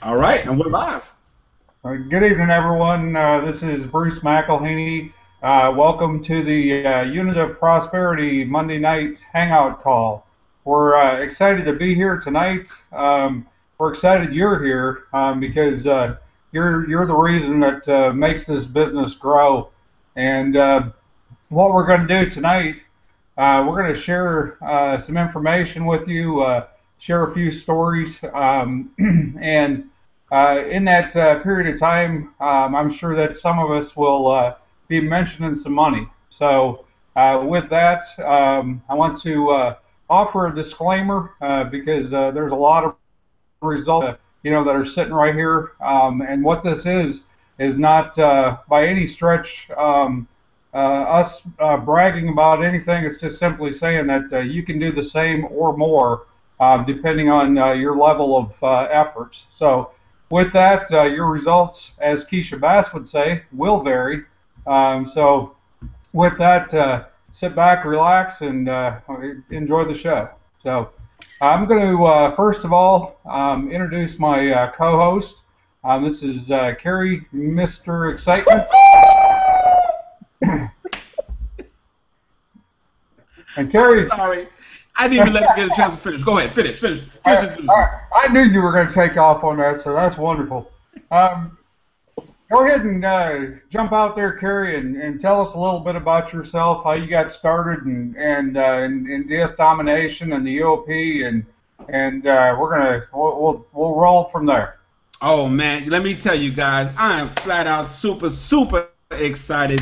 All right, and we're live. Good evening, everyone. This is Bruce McElhaney. Welcome to the Unit of Prosperity Monday night Hangout call. We're excited to be here tonight. We're excited you're here because you're the reason that makes this business grow. And what we're going to do tonight, we're going to share some information with you, share a few stories, and in that period of time, I'm sure that some of us will be mentioning some money. So with that, I want to offer a disclaimer because there's a lot of results, that are sitting right here. And what this is not by any stretch us bragging about anything. It's just simply saying that you can do the same or more depending on your level of efforts. So with that, your results, as Keisha Bass would say, will vary. So with that, sit back, relax, and enjoy the show. So I'm going to, first of all, introduce my co-host. This is Carrie, Mr. Excitement. And Carrie. Sorry. I didn't even let you get a chance to finish. Go ahead, finish. I knew you were going to take off on that, so that's wonderful. Go ahead and jump out there, Carrie, and tell us a little bit about yourself, how you got started in DS Domination and the UOP, and we'll roll from there. Oh man, let me tell you guys, I am flat out super excited.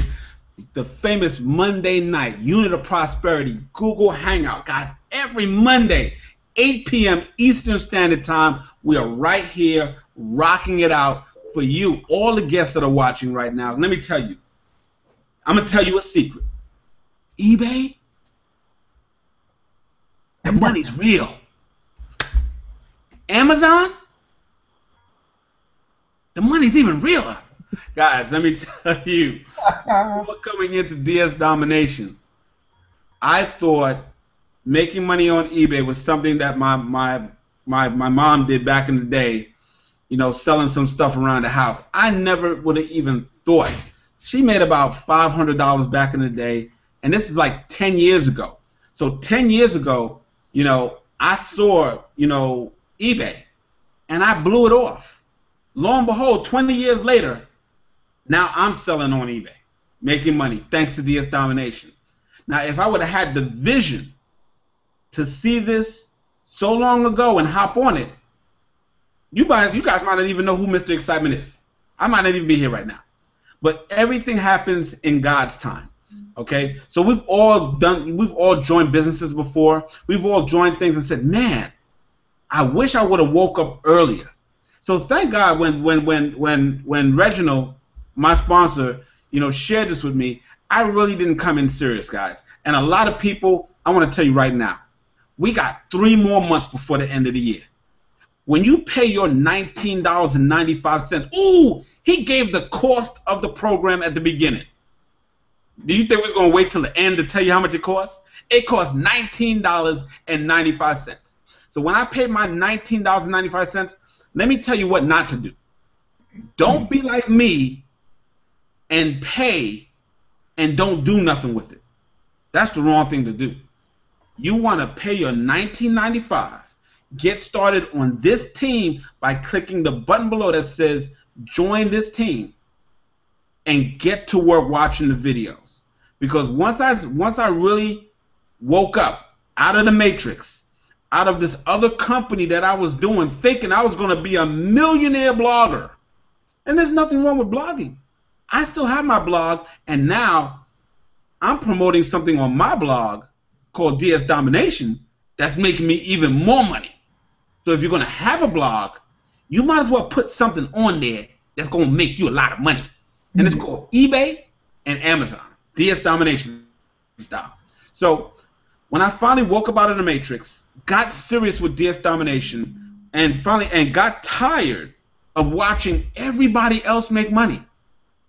The famous Monday night Unit of Prosperity Google Hangout, guys. Every Monday, 8 p.m. Eastern Standard Time, we are right here rocking it out for you, all the guests that are watching right now. Let me tell you, I'm going to tell you a secret. eBay, the money's real. Amazon, the money's even realer. Guys, let me tell you, before coming into DS Domination, I thought making money on eBay was something that my mom did back in the day, selling some stuff around the house. I never would have even thought. She made about $500 back in the day, and this is like 10 years ago. So 10 years ago, I saw, eBay, and I blew it off. Lo and behold, 20 years later, now I'm selling on eBay, making money thanks to DS Domination. Now, if I would have had the vision to see this so long ago and hop on it, you guys might not even know who Mr. Excitement is. I might not even be here right now. But everything happens in God's time. Okay? So we've all joined businesses before. We've all joined things and said, man, I wish I would have woke up earlier. So thank God when Reginald, my sponsor, shared this with me, I really didn't come in serious, guys. And a lot of people, I want to tell you right now, we got 3 more months before the end of the year. When you pay your $19.95, ooh, he gave the cost of the program at the beginning. Do you think we're going to wait till the end to tell you how much it costs? It costs $19.95. So when I paid my $19.95, let me tell you what not to do. Don't be like me and pay and don't do nothing with it. That's the wrong thing to do. You want to pay your $19.95, get started on this team by clicking the button below that says join this team, and get to work watching the videos. Because once I really woke up out of the matrix, out of this other company that I was doing, thinking I was going to be a millionaire blogger, and there's nothing wrong with blogging. I still have my blog, and now I'm promoting something on my blog called DS Domination that's making me even more money. So if you're going to have a blog, you might as well put something on there that's going to make you a lot of money. And it's called eBay and Amazon, DS Domination style. So when I finally woke up out of the matrix, got serious with DS Domination, and got tired of watching everybody else make money.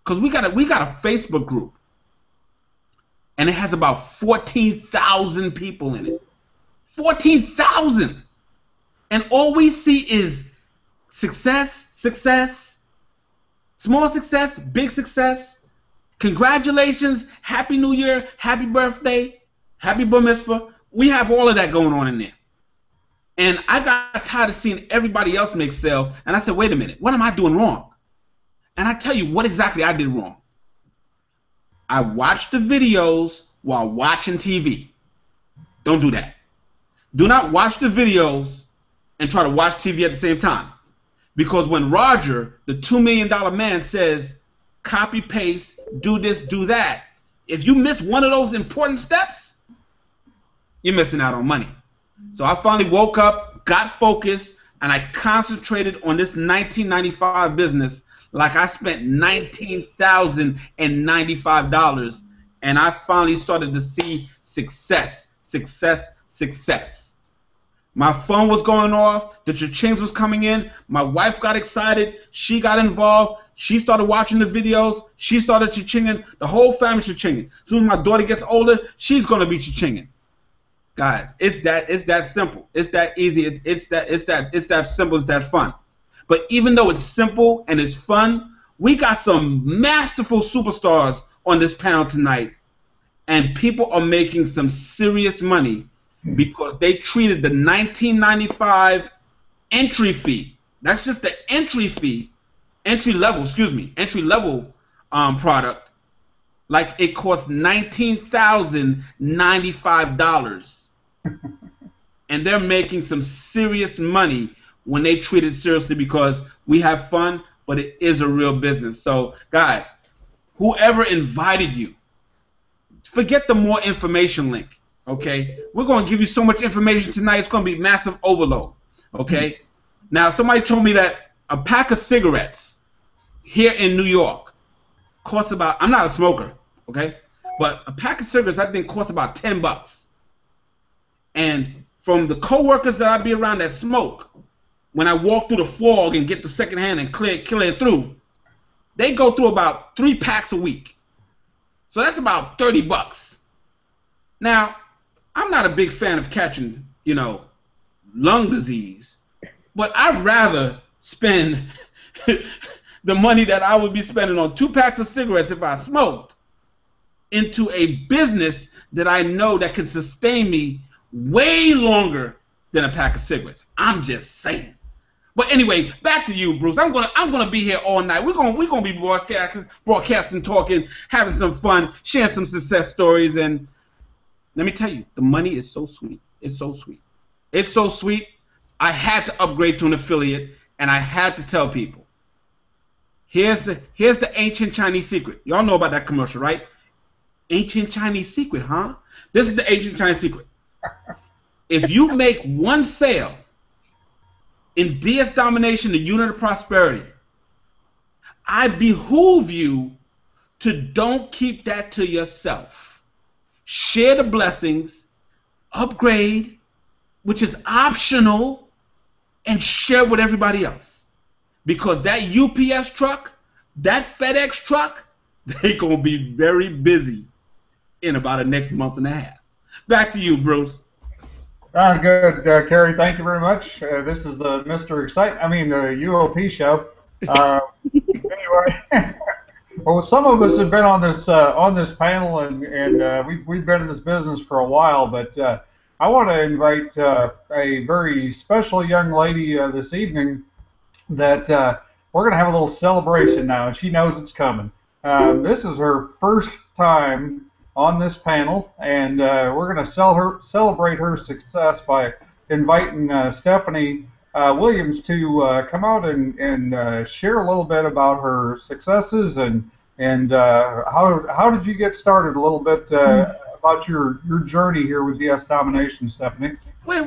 Because we got a Facebook group, and it has about 14,000 people in it. 14,000! And all we see is success, small success, big success, congratulations, happy new year, happy birthday, happy bar mitzvah. We have all of that going on in there. And I got tired of seeing everybody else make sales, and I said, wait a minute, what am I doing wrong? And I tell you what exactly I did wrong. I watched the videos while watching TV. Don't do that. Do not watch the videos and try to watch TV at the same time. Because when Roger, the $2 million man, says, copy, paste, do this, do that, if you miss one of those important steps, you're missing out on money. So I finally woke up, got focused, and I concentrated on this 1995 business like I spent $19,095, and I finally started to see success. My phone was going off, the cha-chings was coming in, my wife got excited, she got involved, she started watching the videos, she started cha-chinging, the whole family cha-chinging. As soon as my daughter gets older, she's going to be cha-chinging. Guys, it's that simple. It's that easy. It's that simple. It's that fun. But even though it's simple and it's fun, we got some masterful superstars on this panel tonight, and people are making some serious money because they treated the 1995 entry fee. That's just the entry fee, entry level product, like it costs $19,095. And they're making some serious money when they treat it seriously, because we have fun, but it is a real business. So, guys, whoever invited you, forget the more information link, okay? We're going to give you so much information tonight, it's going to be massive overload, okay? Now, somebody told me that a pack of cigarettes here in New York costs about, I'm not a smoker, okay? But a pack of cigarettes, I think, costs about $10. And from the coworkers that I be around that smoke, when I walk through the fog and get the second hand and clear it through, they go through about 3 packs a week. So that's about $30. Now, I'm not a big fan of catching, lung disease, but I'd rather spend the money that I would be spending on 2 packs of cigarettes if I smoked into a business that I know that can sustain me way longer than a pack of cigarettes. I'm just saying. But anyway, back to you, Bruce. I'm gonna be here all night. We're gonna be broadcasting, talking, having some fun, sharing some success stories, and let me tell you, the money is so sweet. It's so sweet. It's so sweet. I had to upgrade to an affiliate, and I had to tell people. Here's the ancient Chinese secret. Y'all know about that commercial, right? Ancient Chinese secret, huh? This is the ancient Chinese secret. If you make one sale in DS Domination, the unit of prosperity, I behoove you to don't keep that to yourself. Share the blessings, upgrade, which is optional, and share with everybody else. Because that UPS truck, that FedEx truck, they're going to be very busy in about the next month and a half. Back to you, Bruce. Sounds good, Kerry. Thank you very much. This is the the UOP show. Anyway, well, some of us have been on this panel, and we've been in this business for a while. But I want to invite a very special young lady this evening that we're going to have a little celebration now, and she knows it's coming. This is her first time on this panel, and we're going to celebrate her success by inviting Stephanie Williams to come out and share a little bit about her successes and how did you get started, a little bit about your journey here with DS Domination, Stephanie. Wait,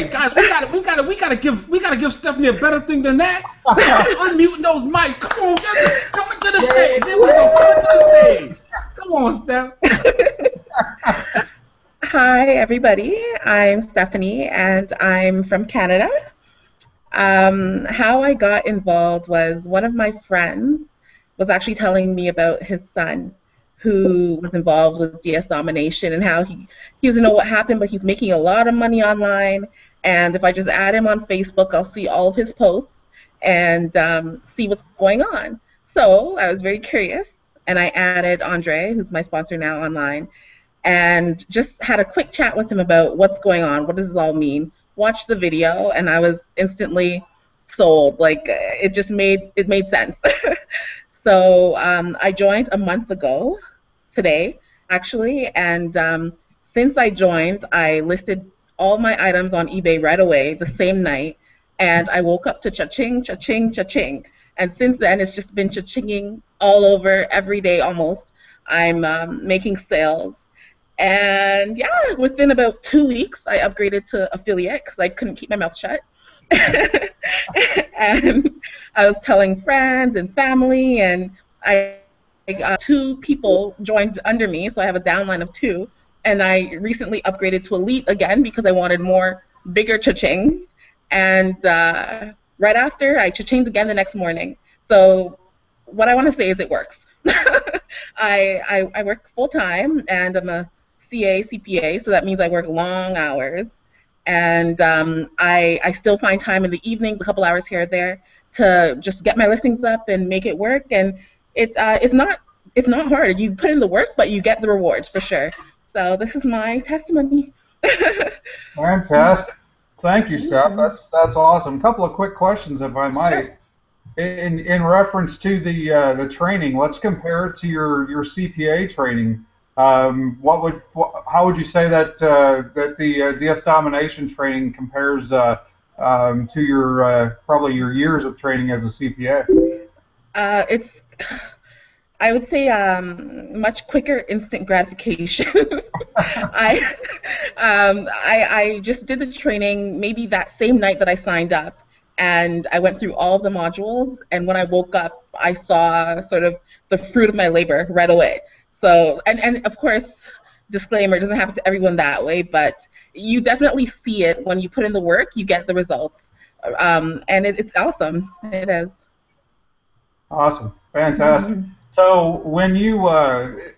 guys, we gotta give Stephanie a better thing than that. Unmuting those mics. Come on, come into the stage. There we go. Come into the stage. Come on, Steph. Hi, everybody. I'm Stephanie, and I'm from Canada. How I got involved was one of my friends was actually telling me about his son who was involved with DS Domination and how he doesn't know what happened, but he's making a lot of money online. And if I just add him on Facebook, I'll see all of his posts. and see what's going on. So I was very curious, and I added Andre, who's my sponsor now, online, and just had a quick chat with him about what's going on, what does this all mean. Watched the video, and I was instantly sold. Like it made sense. So I joined a month ago today, actually, and since I joined, I listed all my items on eBay right away the same night, and I woke up to cha-ching, cha-ching, cha-ching. And since then, it's just been cha-chinging all over every day almost. I'm making sales. And yeah, within about 2 weeks, I upgraded to affiliate because I couldn't keep my mouth shut. And I was telling friends and family, and I got 2 people joined under me, so I have a downline of 2. And I recently upgraded to elite again because I wanted more bigger cha-chings. And right after, I cha-chinged again the next morning. So what I want to say is it works. I work full-time, and I'm a CPA, so that means I work long hours. And I still find time in the evenings, a couple hours here or there, to just get my listings up and make it work. And it's not hard. You put in the work, but you get the rewards for sure. So this is my testimony. Fantastic. Thank you, Steph. That's awesome. A couple of quick questions, if I might. Sure. In reference to the training, let's compare it to your CPA training. How would you say that the DS Domination training compares to your probably your years of training as a CPA? I would say much quicker instant gratification. I just did the training maybe that same night that I signed up, and I went through all of the modules, and when I woke up, I saw sort of the fruit of my labor right away. So, and of course, disclaimer, it doesn't happen to everyone that way, but you definitely see it when you put in the work, you get the results. And it's awesome. It is. Awesome. Fantastic. Mm-hmm. So when you,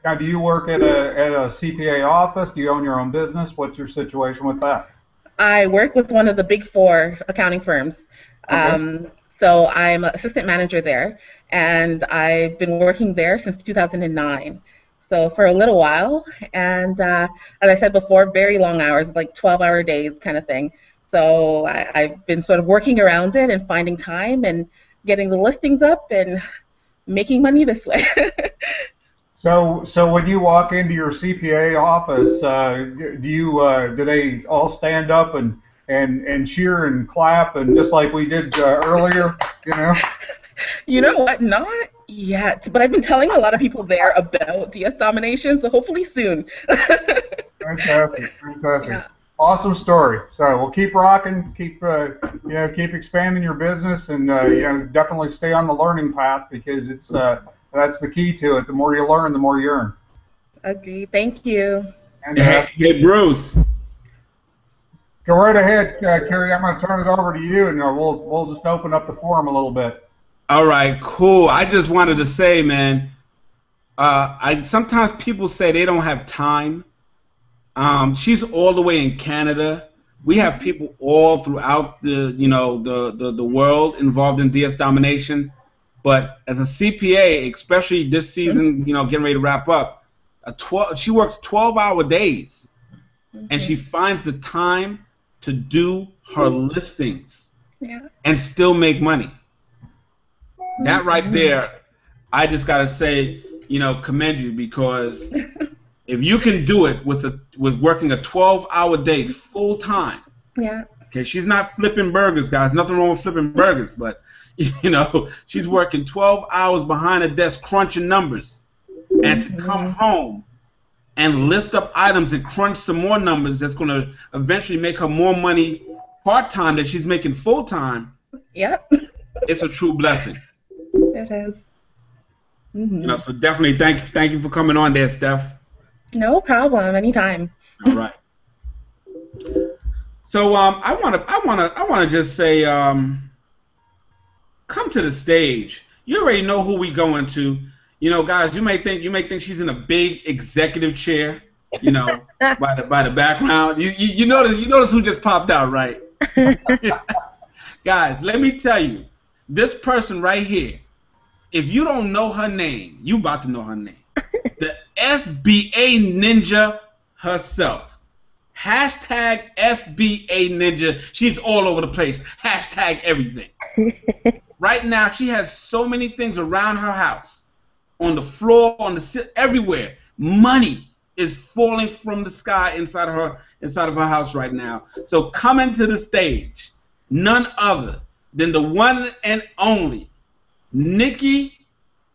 now do you work at a CPA office? Do you own your own business? What's your situation with that? I work with one of the big 4 accounting firms. Okay. So I'm an assistant manager there, and I've been working there since 2009. So for a little while, and as I said before, very long hours, like 12-hour days kind of thing. So I've been sort of working around it and finding time and getting the listings up and making money this way. So when you walk into your CPA office, do they all stand up and cheer and clap and just like we did earlier, you know? You know what? Not yet, but I've been telling a lot of people there about DS Domination, so hopefully soon. Fantastic, fantastic. Yeah. Awesome story. So we'll keep rocking, keep expanding your business, and definitely stay on the learning path because it's that's the key to it. The more you learn, the more you earn. Agree. Thank you. And, hey, Bruce. Go right ahead, Carrie. I'm going to turn it over to you, and we'll just open up the forum a little bit. All right, cool. I just wanted to say, man, sometimes people say they don't have time. She's all the way in Canada. We have people all throughout the world involved in DS Domination. But as a CPA, especially this season, getting ready to wrap up, she works 12-hour days, and she finds the time to do her listings and still make money. That right there, I just gotta say, commend you, because if you can do it with working a 12-hour day full time. Yeah. Okay, she's not flipping burgers, guys. Nothing wrong with flipping burgers, but she's working 12 hours behind a desk crunching numbers, and to come home and list up items and crunch some more numbers that's going to eventually make her more money part-time than she's making full-time. Yep. It's a true blessing. It is. Mm-hmm. So definitely thank you for coming on there, Steph. No problem. Anytime. All right. So I wanna just say, come to the stage. You already know who we going to. Guys, you may think she's in a big executive chair, by the background. You notice who just popped out, right? Guys, let me tell you, This person right here, if you don't know her name, you about to know her name. The FBA ninja herself. Hashtag FBA ninja. She's all over the place. Hashtag everything. Right now, she has so many things around her house, on the floor, on the everywhere. Money is falling from the sky inside of her house right now. So coming to the stage, none other than the one and only Nikki,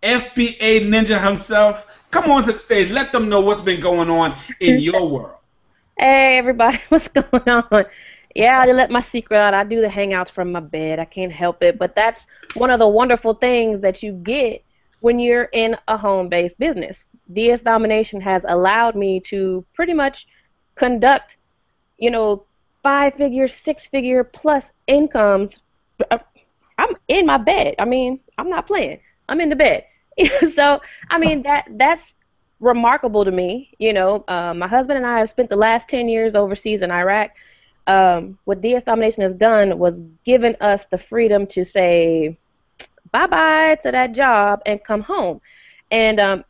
FBA Ninja himself. Come on to the stage. Let them know what's been going on in your world. Hey everybody, what's going on? Yeah, I let my secret out. I do the hangouts from my bed. I can't help it. But that's one of the wonderful things that you get when you're in a home-based business. DS Domination has allowed me to pretty much conduct, 5-figure, 6-figure plus incomes. I'm in my bed. I mean, I'm not playing. I'm in the bed. So, I mean, that's remarkable to me. My husband and I have spent the last 10 years overseas in Iraq. What DS Domination has done was given us the freedom to say bye-bye to that job and come home. And,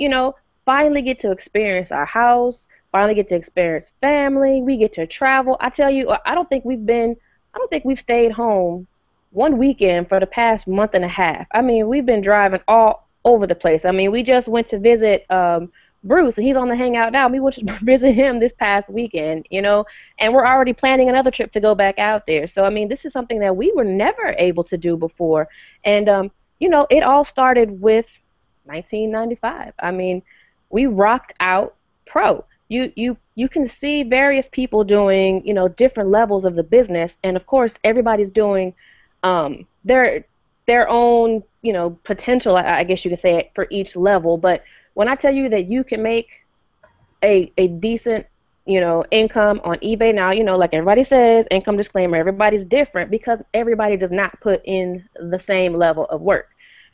finally get to experience our house, finally get to experience family. We get to travel. I tell you, I don't think we've stayed home one weekend for the past month and a half. I mean, we've been driving all over the place. I mean, we just went to visit Bruce, and he's on the Hangout now. We went to visit him this past weekend, and we're already planning another trip to go back out there. So, I mean, this is something that we were never able to do before. And, it all started with 1995. I mean, we rocked out pro. You can see various people doing, different levels of the business, and of course, everybody's doing their own, potential, I guess you could say, for each level. But when I tell you that you can make a decent, income on eBay now, like everybody says, income disclaimer, everybody's different because everybody does not put in the same level of work.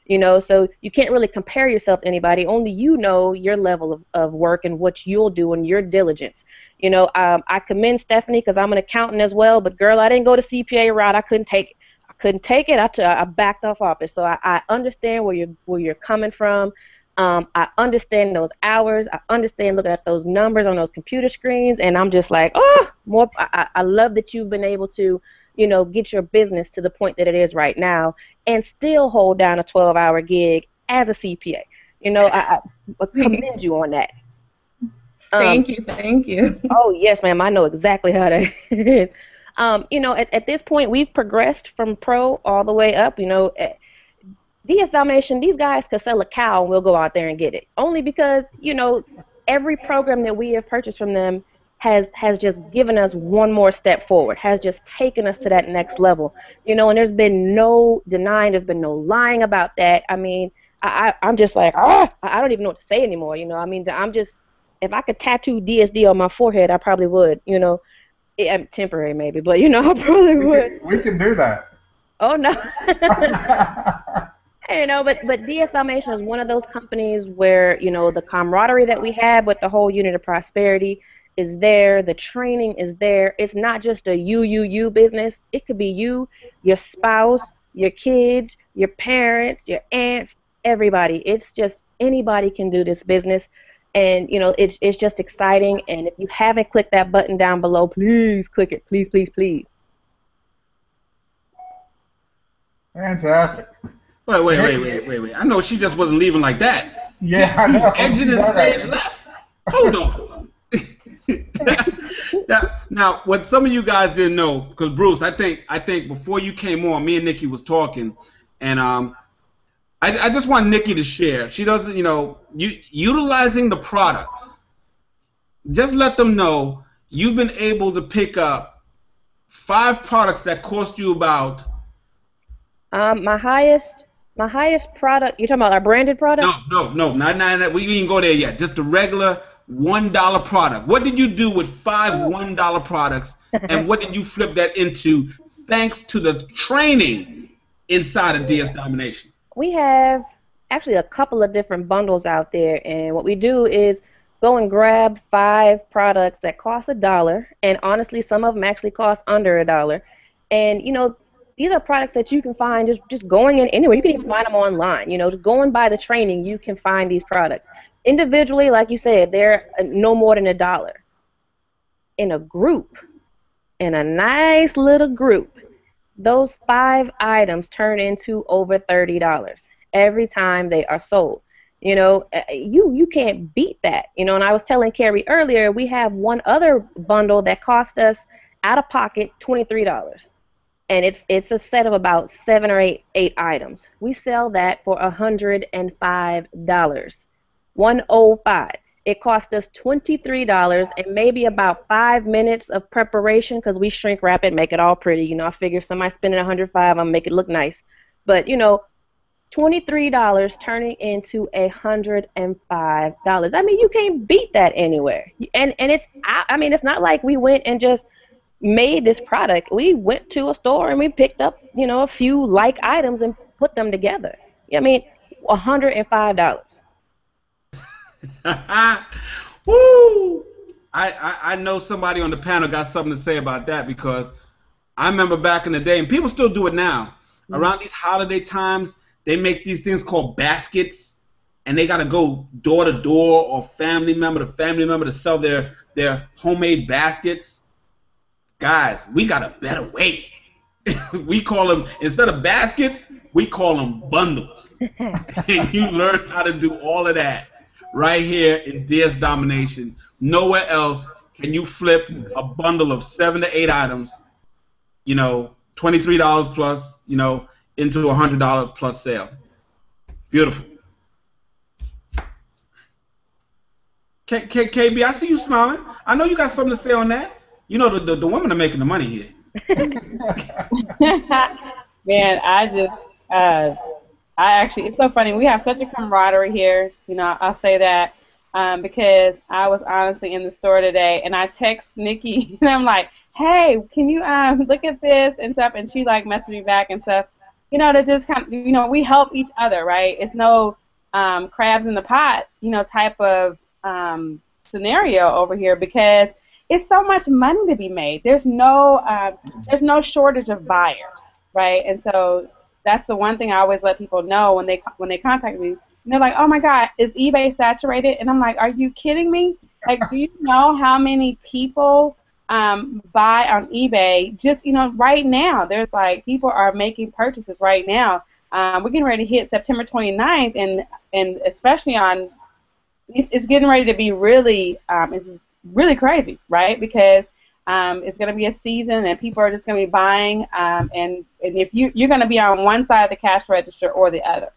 So you can't really compare yourself to anybody. Only your level of work and what you'll do and your diligence. I commend Stephanie because I'm an accountant as well. But girl, I didn't go the CPA route. I couldn't take it. I backed off it. So I understand where you're coming from. I understand those hours. I understand looking at those numbers on those computer screens, and I'm just like, I love that you've been able to, get your business to the point that it is right now, and still hold down a 12-hour gig as a CPA. I commend you on that. Thank you. Oh yes, ma'am. I know exactly how that is. At this point, we've progressed from pro all the way up. DS Domination, these guys could sell a cow and we'll go out there and get it. Only because, every program that we have purchased from them has just given us one more step forward, has just taken us to that next level. And there's been no denying, there's been no lying about that. I mean, I'm just like, I don't even know what to say anymore. I mean, I'm just, if I could tattoo DSD on my forehead, I probably would. I'm temporary maybe, but, I probably would. We can do that. Oh, no. But DS Domination is one of those companies where, the camaraderie that we have with the whole unit of prosperity is there. The training is there. It's not just a you business. It could be you, your spouse, your kids, your parents, your aunts, everybody. It's just anybody can do this business. And, it's just exciting. And if you haven't clicked that button down below, please click it. Please, please, please. Fantastic. Wait. I know she just wasn't leaving like that. Yeah, she was exiting the stage left. Hold on. now, what some of you guys didn't know, because Bruce, I think before you came on, me and Nikki was talking, and I just want Nikki to share. She doesn't, utilizing the products. Just let them know you've been able to pick up 5 products that cost you about. My highest product. You're talking about our branded product? No, not. We didn't go there yet. Just the regular $1 product. What did you do with 5 $1 products, and what did you flip that into thanks to the training inside of DS Domination? We have actually a couple of different bundles out there, and what we do is go and grab 5 products that cost $1, and honestly, some of them actually cost under $1. And these are products that you can find just going in anywhere. You can even find them online. You know, just going by the training, you can find these products. Individually, like you said, they're no more than $1. In a group, in a nice little group, those 5 items turn into over $30 every time they are sold. You know, you can't beat that. You know, and I was telling Carrie earlier, we have one other bundle that cost us out of pocket $23, and it's a set of about 7 or 8 items. We sell that for $105. 105. It cost us $23 and maybe about 5 minutes of preparation because we shrink wrap it, make it all pretty. You know, I figure if somebody's spending $105, I'm gonna make it look nice. But you know, $23 turning into $105. I mean, you can't beat that anywhere. And it's, I mean, it's not like we went and just made this product. We went to a store and we picked up, you know, a few like items and put them together. I mean, $105. Woo! I know somebody on the panel got something to say about that, because I remember back in the day, and people still do it now, around these holiday times, they make these things called baskets, and they got to go door to door or family member to family member to sell their homemade baskets. Guys, we got a better way. We call them, instead of baskets, we call them bundles. And you learn how to do all of that right here in DS Domination. Nowhere else can you flip a bundle of 7 to 8 items, you know, $23 plus, you know, into a $100 plus sale. Beautiful. KB, I see you smiling. I know you got something to say on that. You know, the women are making the money here. Man, I actually, it's so funny. We have such a camaraderie here. You know, I'll say that because I was honestly in the store today, and I text Nikki, and I'm like, hey, can you look at this and stuff? And she like messaged me back and stuff. You know, to just kind of, you know, we help each other, right? It's no crabs in the pot, you know, type of scenario over here, because it's so much money to be made. There's no shortage of buyers, right? And so that's the one thing I always let people know when they contact me. And they're like, oh my God, is eBay saturated? And I'm like, are you kidding me? Like, do you know how many people buy on eBay? Just, you know, right now, there's like, people are making purchases right now. We're getting ready to hit September 29th, and especially on, it's getting ready to be really, it's really crazy, right? Because it's going to be a season, and people are just going to be buying, and if you're going to be on one side of the cash register or the other,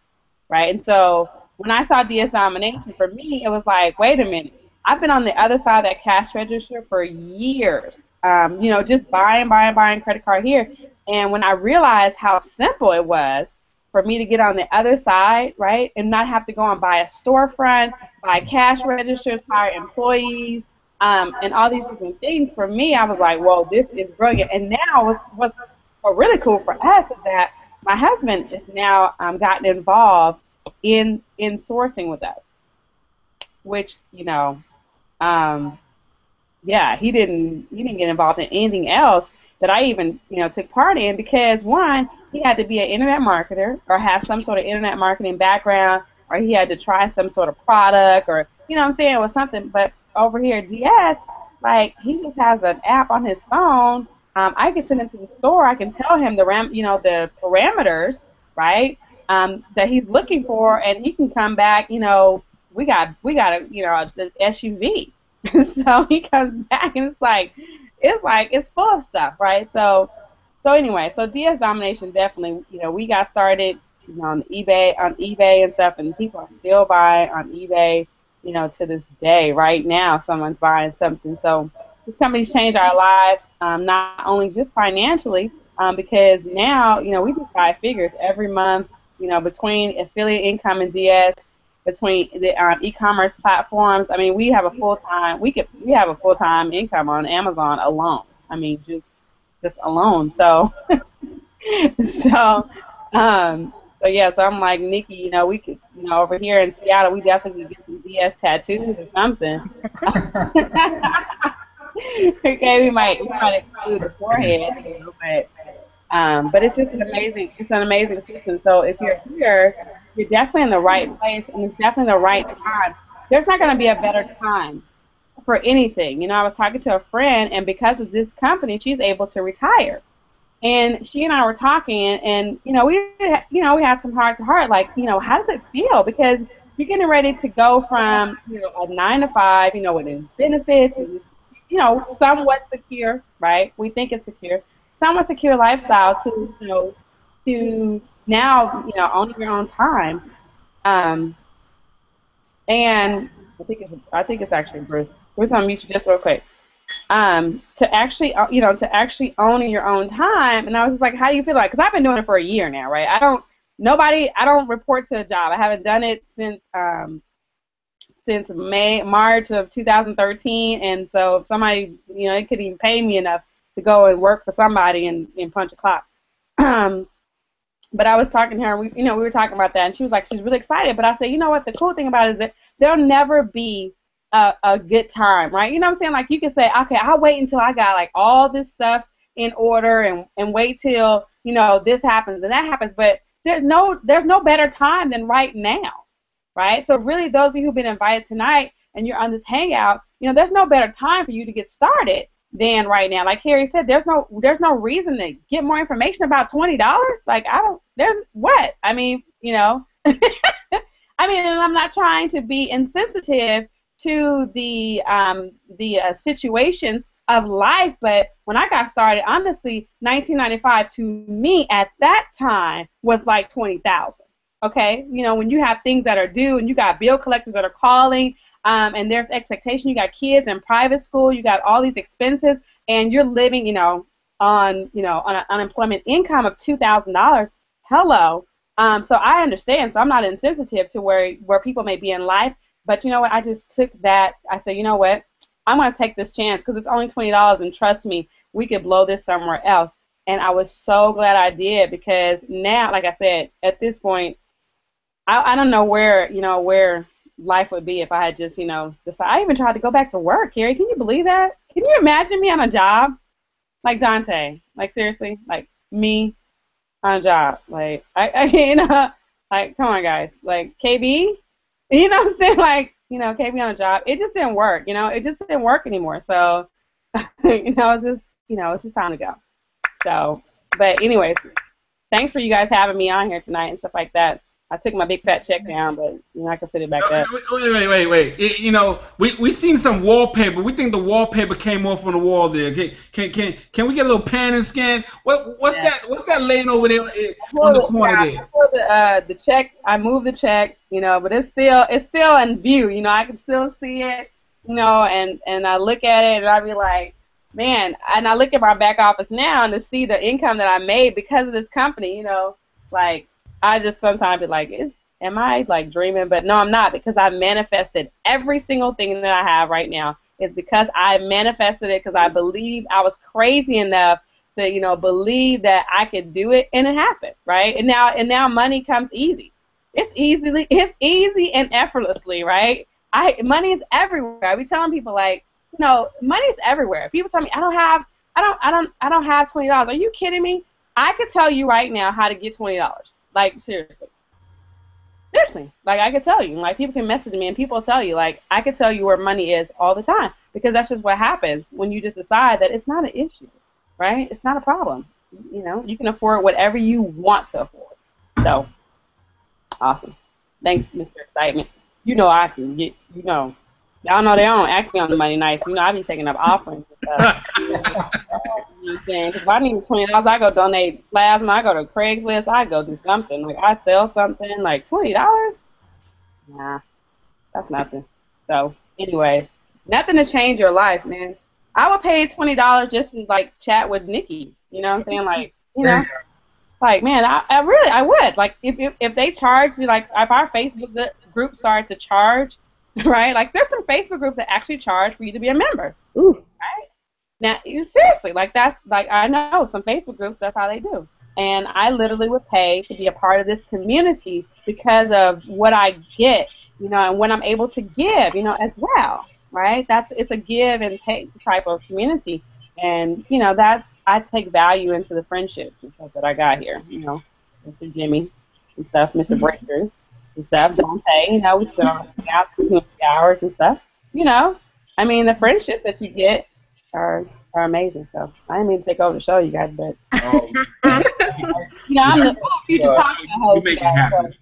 right? And so when I saw DS Domination, for me, it was like, wait a minute, I've been on the other side of that cash register for years, you know, just buying credit card here, and when I realized how simple it was for me to get on the other side, right, and not have to go and buy a storefront, buy cash registers, hire employees, and all these different things, for me, I was like, whoa, this is brilliant. And now what's really cool for us is that my husband has now gotten involved in sourcing with us, which, you know, yeah, he didn't get involved in anything else that I even, you know, took part in, because one, he had to be an internet marketer or have some sort of internet marketing background, or he had to try some sort of product, or, you know what I'm saying, or something. But over here at DS, like, he just has an app on his phone. I can send him to the store. I can tell him the parameters, right, that he's looking for, and he can come back. You know, we got a, you know, the SUV. So he comes back, and it's full of stuff, right? So anyway, so DS Domination, definitely, you know, we got started, you know, on eBay and stuff, and people are still buying on eBay, you know, to this day. Right now, someone's buying something. So this company's changed our lives, not only just financially, because now, you know, we do 5 figures every month, you know, between affiliate income and DS, between the e-commerce platforms. I mean, we have a full-time income on Amazon alone. I mean, just alone. So so yeah, so I'm like, Nikki, you know, we could, you know, over here in Seattle, we definitely could get some DS tattoos or something. Okay, we might include the forehead, you know, but But it's just it's an amazing system. So if you're here, you're definitely in the right place, and it's definitely the right time. There's not going to be a better time for anything. You know, I was talking to a friend, and because of this company, she's able to retire. And she and I were talking, and we had some heart to heart, like, how does it feel? Because you're getting ready to go from, a 9 to 5, with its benefits, and, somewhat secure, right? We think it's secure, somewhat secure lifestyle to now, owning your own time. And I think it's actually Bruce. Bruce, I'm gonna mute you just real quick. To actually owning your own time. And I was just like, how do you feel like? Because I've been doing it for a year now, right? I don't report to a job. I haven't done it since March of 2013. And so if somebody, it could even pay me enough to go and work for somebody and punch a clock. But I was talking to her, and we were talking about that, and she was like, she's really excited. But I said, you know what? The cool thing about it is that there'll never be a good time, right? You know what I'm saying? Like, you can say, okay, I'll wait until I got like all this stuff in order and wait till, this happens and that happens, but there's no better time than right now, right? So really, those of you who've been invited tonight and you're on this hangout, there's no better time for you to get started than right now. Like Harry said, there's no reason to get more information about $20. Like, I mean, I mean, and I'm not trying to be insensitive to the situations of life, but when I got started, honestly, 1995 to me at that time was like 20,000. Okay, when you have things that are due and you got bill collectors that are calling, and there's expectation, you got kids in private school, you got all these expenses, and you're living, on an unemployment income of $2,000. Hello. So I understand. So I'm not insensitive to where people may be in life. But you know what? I just took that. I said, you know what? I'm going to take this chance because it's only $20, and trust me, we could blow this somewhere else. And I was so glad I did, because now, like I said, at this point, I don't know where life would be if I had just, decided. I even tried to go back to work, Carrie. Can you believe that? Can you imagine me on a job? Like Dante. Like, seriously? Like, me on a job. Like, I like, come on, guys. Like, KB? You know what I'm saying? Like, KB on a job. It just didn't work, It just didn't work anymore. So, it's just time to go. So, but anyways, thanks for you guys having me on here tonight and stuff like that. I took my big fat check down, but I can put it back up. Wait. We seen some wallpaper. We think the wallpaper came off on the wall there. Can we get a little pan and scan? What's that laying over there on the corner there? I pulled the check. I moved the check, but it's still in view. I can still see it, and I look at it and I be like, man. And I look at my back office now and to see the income that I made because of this company. Like. I just sometimes be like, am I like dreaming? But no, I'm not, because I manifested every single thing that I have right now. It's because I manifested it, because I believed I was crazy enough to, believe that I could do it, and it happened, right? And now money comes easy. It's easy and effortlessly, right? Money is everywhere. I be telling people, like, money is everywhere. People tell me I don't have $20. Are you kidding me? I could tell you right now how to get $20. Like, seriously. Like, I could tell you. Like, people can message me and people tell you. Like, I could tell you where money is all the time, because that's just what happens when you just decide that it's not an issue, right? It's not a problem. You can afford whatever you want to afford. So, awesome. Thanks, Mr. Excitement. I can get, y'all know they don't ask me on the money nights. I be taking up offerings and stuff. You know what I'm saying? Because if I need $20, I go donate plasma. I go to Craigslist. I go do something. Like, I sell something. Like, $20? Nah, that's nothing. So, anyways, nothing to change your life, man. I would pay $20 just to, like, chat with Nikki. You know what I'm saying? Like, like, man, I would. Like, if they charge, like, if our Facebook group started to charge, right? Like, there's some Facebook groups that actually charge for you to be a member. Ooh. Right? Now, seriously, like, that's, like, I know some Facebook groups, that's how they do. And I literally would pay to be a part of this community because of what I get, and what I'm able to give, as well, right? It's a give and take type of community. And I take value into the friendships and stuff that I got here. Mr. Jimmy and stuff, Mr. Breakthrough and stuff, Dante. We sit on the couch for 2 or 3 hours and stuff. I mean, the friendships that you get are amazing. So I didn't mean to take over the show, you guys, but I'm the future talking host. You make it happen.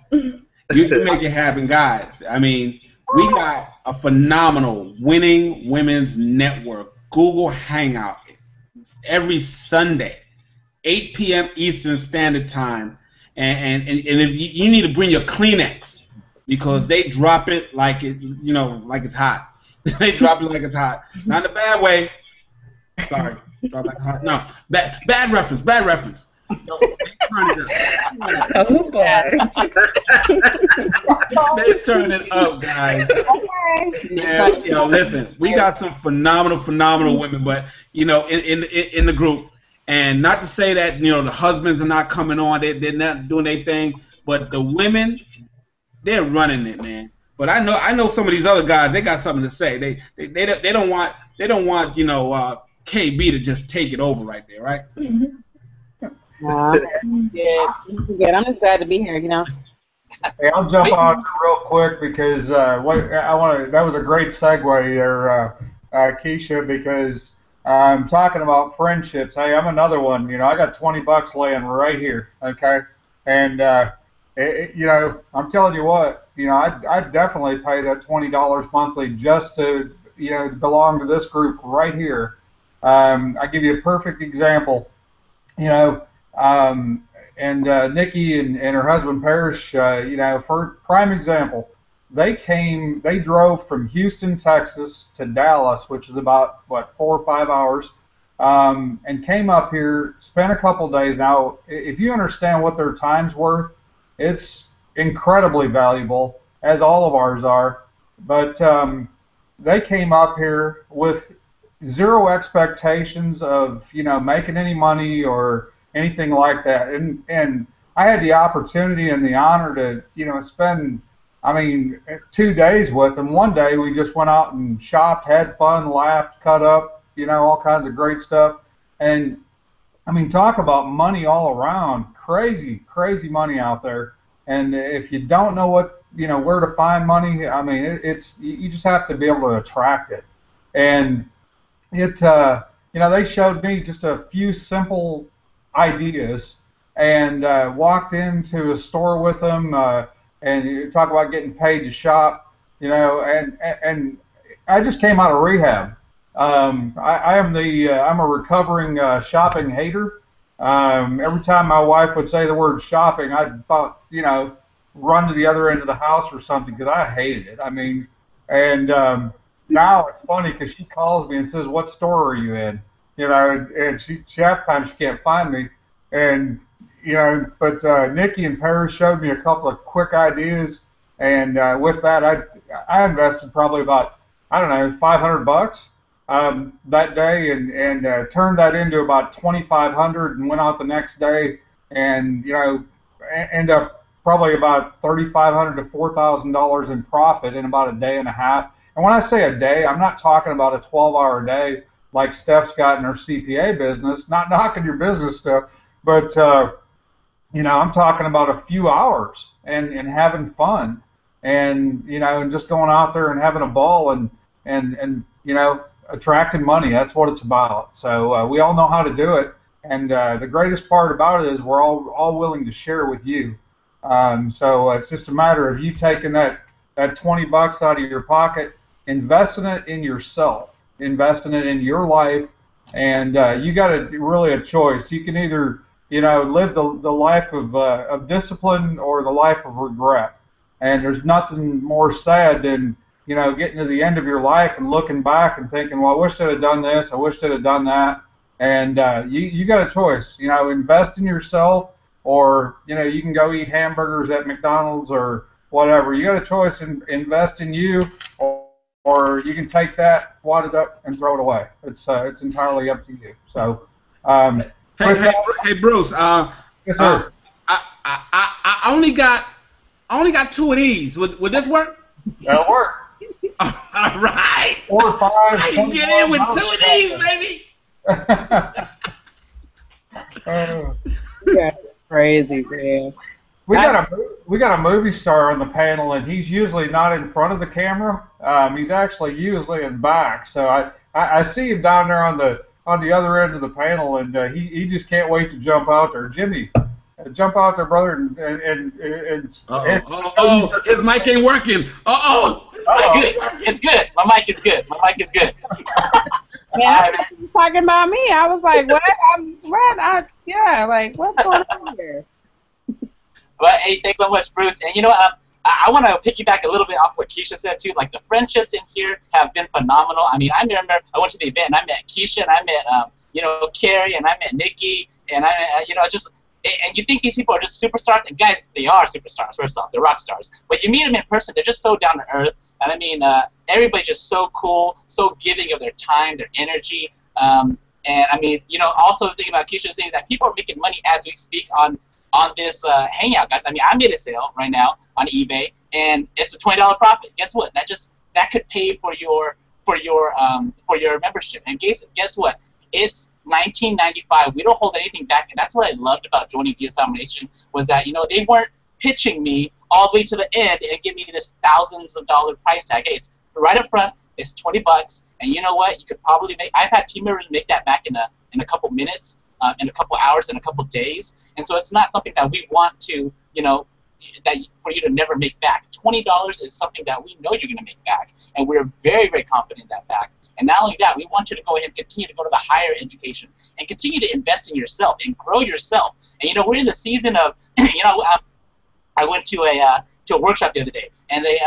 You make it happen, guys. I mean, we got a phenomenal Winning Women's Network Google Hangout every Sunday, 8 p.m. Eastern Standard Time, and if you need to bring your Kleenex because they drop it like like it's hot. They drop it like it's hot, not in a bad way. Sorry, drop it like it's hot. No, bad reference. No, they turn it up, guys. And, listen, we got some phenomenal women, but in the group, and not to say that the husbands are not coming on, they're not doing their thing, but the women, they're running it, man. But I know some of these other guys, they got something to say. They don't want KB to just take it over right there, right? Mm-hmm. Good. I'm just glad to be here. Hey, I'll jump on real quick because that was a great segue there, Keisha, because talking about friendships. Hey, I'm another one. I got $20 laying right here. Okay, and I'm telling you what. I'd definitely pay that $20 monthly just to belong to this group right here. I give you a perfect example. And Nikki and her husband Parrish, for prime example, they drove from Houston, Texas to Dallas, which is about 4 or 5 hours, and came up here, spent a couple days. Now, if you understand what their time's worth, it's incredibly valuable, as all of ours are. But they came up here with zero expectations of making any money or anything like that, and I had the opportunity and the honor to spend 2 days with them. One day we just went out and shopped, had fun, laughed, cut up, all kinds of great stuff. And talk about money all around, crazy money out there. And if you don't know where to find money, it's you just have to be able to attract it. And it they showed me just a few simple ideas, and walked into a store with them, and you talk about getting paid to shop, and I just came out of rehab. I'm a recovering shopping hater. Every time my wife would say the word shopping, I'd about run to the other end of the house or something because I hated it. And now it's funny because she calls me and says, "What store are you in?" And she half the time she can't find me, and but Nikki and Paris showed me a couple of quick ideas, and with that I invested probably about $500 that day, and turned that into about $2,500, and went out the next day, and end up probably about $3,500 to $4,000 in profit in about a day and a half. And when I say a day, I'm not talking about a 12-hour day like Steph's got in her CPA business, not knocking your business stuff, but I'm talking about a few hours and having fun, and and just going out there and having a ball and attracting money. That's what it's about. So we all know how to do it, and the greatest part about it is we're all willing to share with you. So it's just a matter of you taking that $20 out of your pocket, investing it in yourself, investing it in your life, and you got really a choice. You can either live the life of discipline or the life of regret. And there's nothing more sad than getting to the end of your life and looking back and thinking, well, I wish I'd have done this, I wish I'd have done that. And you got a choice. Invest in yourself, or you can go eat hamburgers at McDonald's or whatever. You got a choice and invest in you, or you can take that, wad it up, and throw it away. It's entirely up to you. So, hey, Bruce. Yes, sir. I only got 2 of these. Would this work? That'll work. All right. 4 or 5. I can get in with 2 of these, baby. Yeah, crazy, man. We got a movie star on the panel, and he's usually not in front of the camera. He's actually usually in back. So I see him down there on the other end of the panel, and he just can't wait to jump out there. Jimmy, jump out there, brother, His mic ain't working. It's good. My mic is good. Man, I thought you were talking about me. I was like, what? Like, what's going on here? But hey, thanks so much, Bruce. And you know, I want to piggyback a little bit off what Keisha said too. Like the friendships in here have been phenomenal. I mean, I remember I went to the event and I met Keisha and I met Carrie and I met Nikki and I and you think these people are just superstars, and guys, they are superstars. First off, they're rock stars. But you meet them in person, they're just so down to earth. And I mean, everybody's just so cool, so giving of their time, their energy. And I mean, also the thing about Keisha saying is that people are making money as we speak on this Hangout, guys. I mean, I made a sale right now on eBay, and it's a $20 profit. Guess what? That could pay for your membership. And guess what? It's $19.95. We don't hold anything back, and that's what I loved about joining DS Domination was that they weren't pitching me all the way to the end and give me this thousands of dollar price tag. Hey, it's right up front. It's $20, and you know what? You could probably make. I've had team members make that back in a couple minutes, in a couple hours, in a couple days, and so it's not something that we want to for you to never make back. $20 is something that we know you're going to make back, and we're very, very confident in that back. And not only that, we want you to go ahead and continue to go to the higher education and continue to invest in yourself and grow yourself. And we're in the season of, I went to a workshop the other day, and they,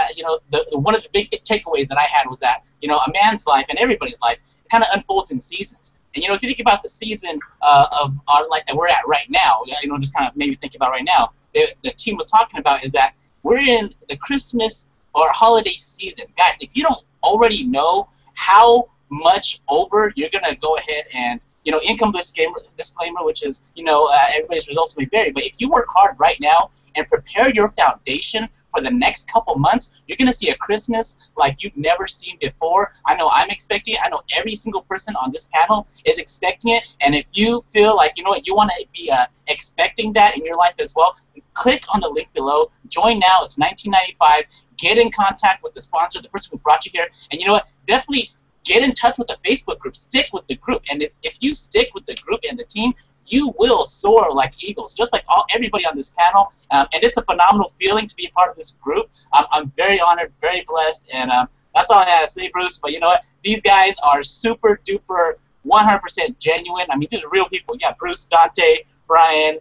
one of the big takeaways that I had was that, a man's life and everybody's life kind of unfolds in seasons. And if you think about the season of our life that we're at right now, just kind of maybe think about right now, the team was talking about is that we're in the Christmas or holiday season. Guys, if you don't already know how much over you're going to go ahead and, income disclaimer, which is, everybody's results may vary, but if you work hard right now and prepare your foundation for the next couple months, you're going to see a Christmas like you've never seen before. I know I'm expecting it. I know every single person on this panel is expecting it, and if you feel like, you want to be expecting that in your life as well, click on the link below. Join now. It's $19.95. Get in contact with the sponsor, the person who brought you here, and you know what? Definitely get in touch with the Facebook group. Stick with the group, and if you stick with the group and the team, you will soar like eagles, just like everybody on this panel. And it's a phenomenal feeling to be a part of this group. I'm very honored, very blessed, and that's all I had to say, Bruce. But you know what? These guys are super duper 100% genuine. I mean, these are real people. Yeah, Bruce, Dante, Brian,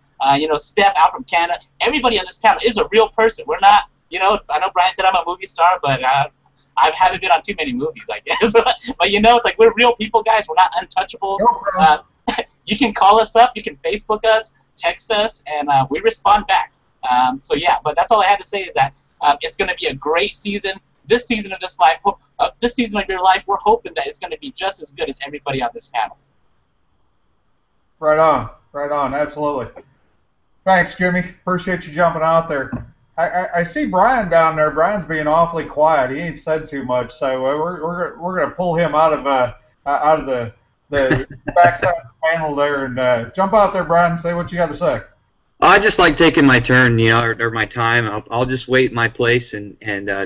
Steph out from Canada. Everybody on this panel is a real person. We're not, I know Brian said I'm a movie star, but I haven't been on too many movies, I guess. But it's like we're real people, guys. We're not untouchables. You can call us up. You can Facebook us, text us, and we respond back. So yeah, but that's all I had to say is that it's going to be a great season. This season of this life, this season of your life, we're hoping that it's going to be just as good as everybody on this panel. Right on, absolutely. Thanks, Jimmy. Appreciate you jumping out there. I see Brian down there. Brian's being awfully quiet. He ain't said too much, so we're going to pull him out of the backside of the panel there and jump out there, Brian, and say what you got to say. I just like taking my turn, or my time. I'll just wait my place and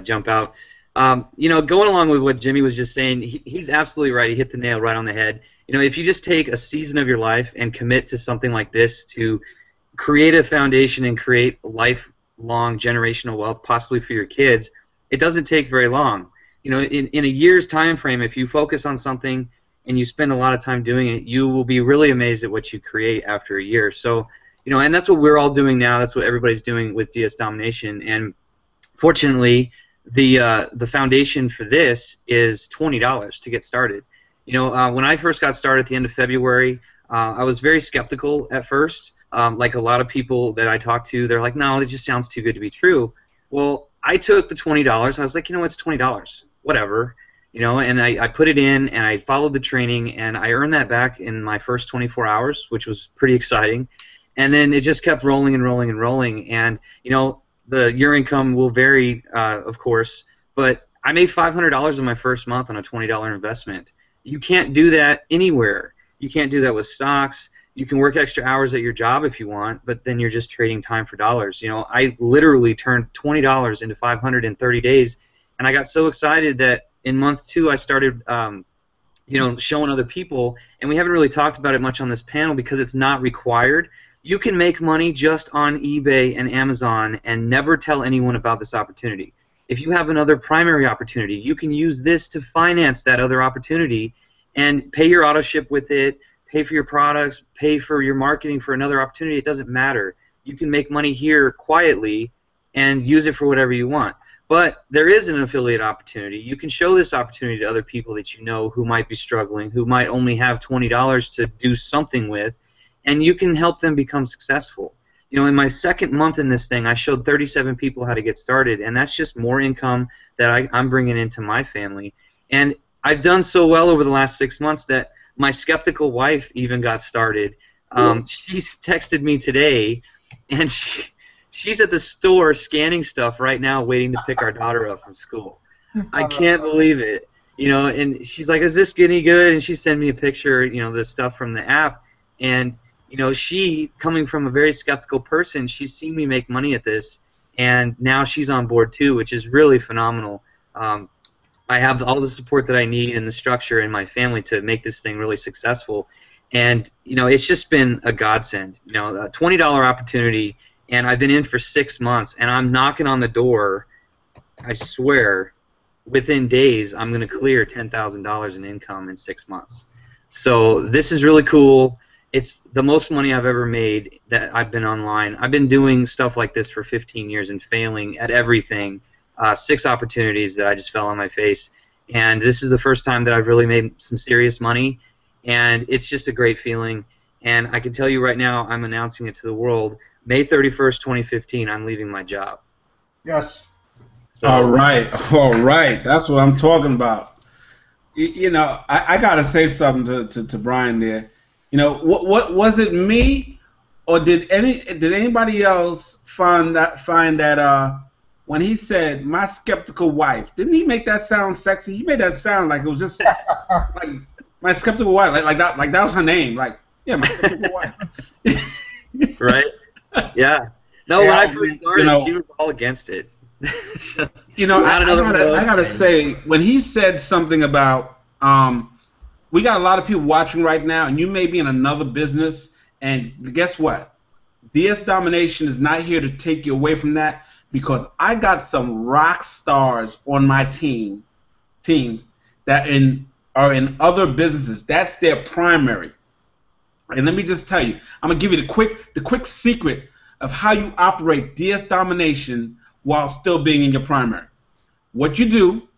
jump out. Going along with what Jimmy was just saying, he's absolutely right. He hit the nail right on the head. If you just take a season of your life and commit to something like this to create a foundation and create lifelong generational wealth, possibly for your kids, it doesn't take very long. In a year's time frame, if you focus on something and you spend a lot of time doing it, you will be really amazed at what you create after a year. So, and that's what we're all doing now. That's what everybody's doing with DS Domination. And fortunately, the foundation for this is $20 to get started. When I first got started at the end of February, I was very skeptical at first. Like a lot of people that I talked to, they're like, no, it just sounds too good to be true. Well, I took the $20. I was like, it's $20. Whatever. And I put it in, and I followed the training, and I earned that back in my first 24 hours, which was pretty exciting. And then it just kept rolling and rolling and rolling. And, your income will vary, of course, but I made $500 in my first month on a $20 investment. You can't do that anywhere. You can't do that with stocks. You can work extra hours at your job if you want, but then you're just trading time for dollars. You know, I literally turned $20 into $500 in 30 days, and I got so excited that in month 2 I started, you know, showing other people, and we haven't really talked about it much on this panel because it's not required. You can make money just on eBay and Amazon and never tell anyone about this opportunity. If you have another primary opportunity, you can use this to finance that other opportunity and pay your auto ship with it, pay for your products, pay for your marketing for another opportunity. It doesn't matter. You can make money here quietly and use it for whatever you want. But there is an affiliate opportunity. You can show this opportunity to other people that you know who might be struggling, who might only have $20 to do something with, and you can help them become successful. You know, in my 2nd month in this thing, I showed 37 people how to get started, and that's just more income that I'm bringing into my family. And I've done so well over the last 6 months that my skeptical wife even got started. She texted me today, and she's at the store scanning stuff right now, waiting to pick our daughter up from school. I can't believe it. You know, and she's like, "Is this any good?" And she sent me a picture, you know, the stuff from the app, and you know, she, coming from a very skeptical person, she's seen me make money at this, and now she's on board too, which is really phenomenal. I have all the support that I need and the structure in my family to make this thing really successful, and you know, it's just been a godsend. You know, a $20 opportunity, and I've been in for 6 months, and I'm knocking on the door. I swear, within days, I'm going to clear $10,000 in income in 6 months. So this is really cool. It's the most money I've ever made that I've been online. I've been doing stuff like this for 15 years and failing at everything. 6 opportunities that I just fell on my face. And this is the first time that I've really made some serious money. And it's just a great feeling. And I can tell you right now, I'm announcing it to the world. May 31st, 2015, I'm leaving my job. Yes. So, all right. That's what I'm talking about. You know, I got to say something to Brian there. You know, what was it, me, or did anybody else find that when he said my skeptical wife, didn't he make that sound sexy? He made that sound like it was just like my skeptical wife, like that was her name, like, yeah, my skeptical wife. Right? Yeah. No, when I first started, you know, she was all against it. So, you know, I gotta say, when he said something about we got a lot of people watching right now, and you may be in another business, and guess what? DS Domination is not here to take you away from that, because I got some rock stars on my team that are in other businesses. That's their primary. And let me just tell you, I'm gonna give you the quick secret of how you operate DS Domination while still being in your primary. What you do,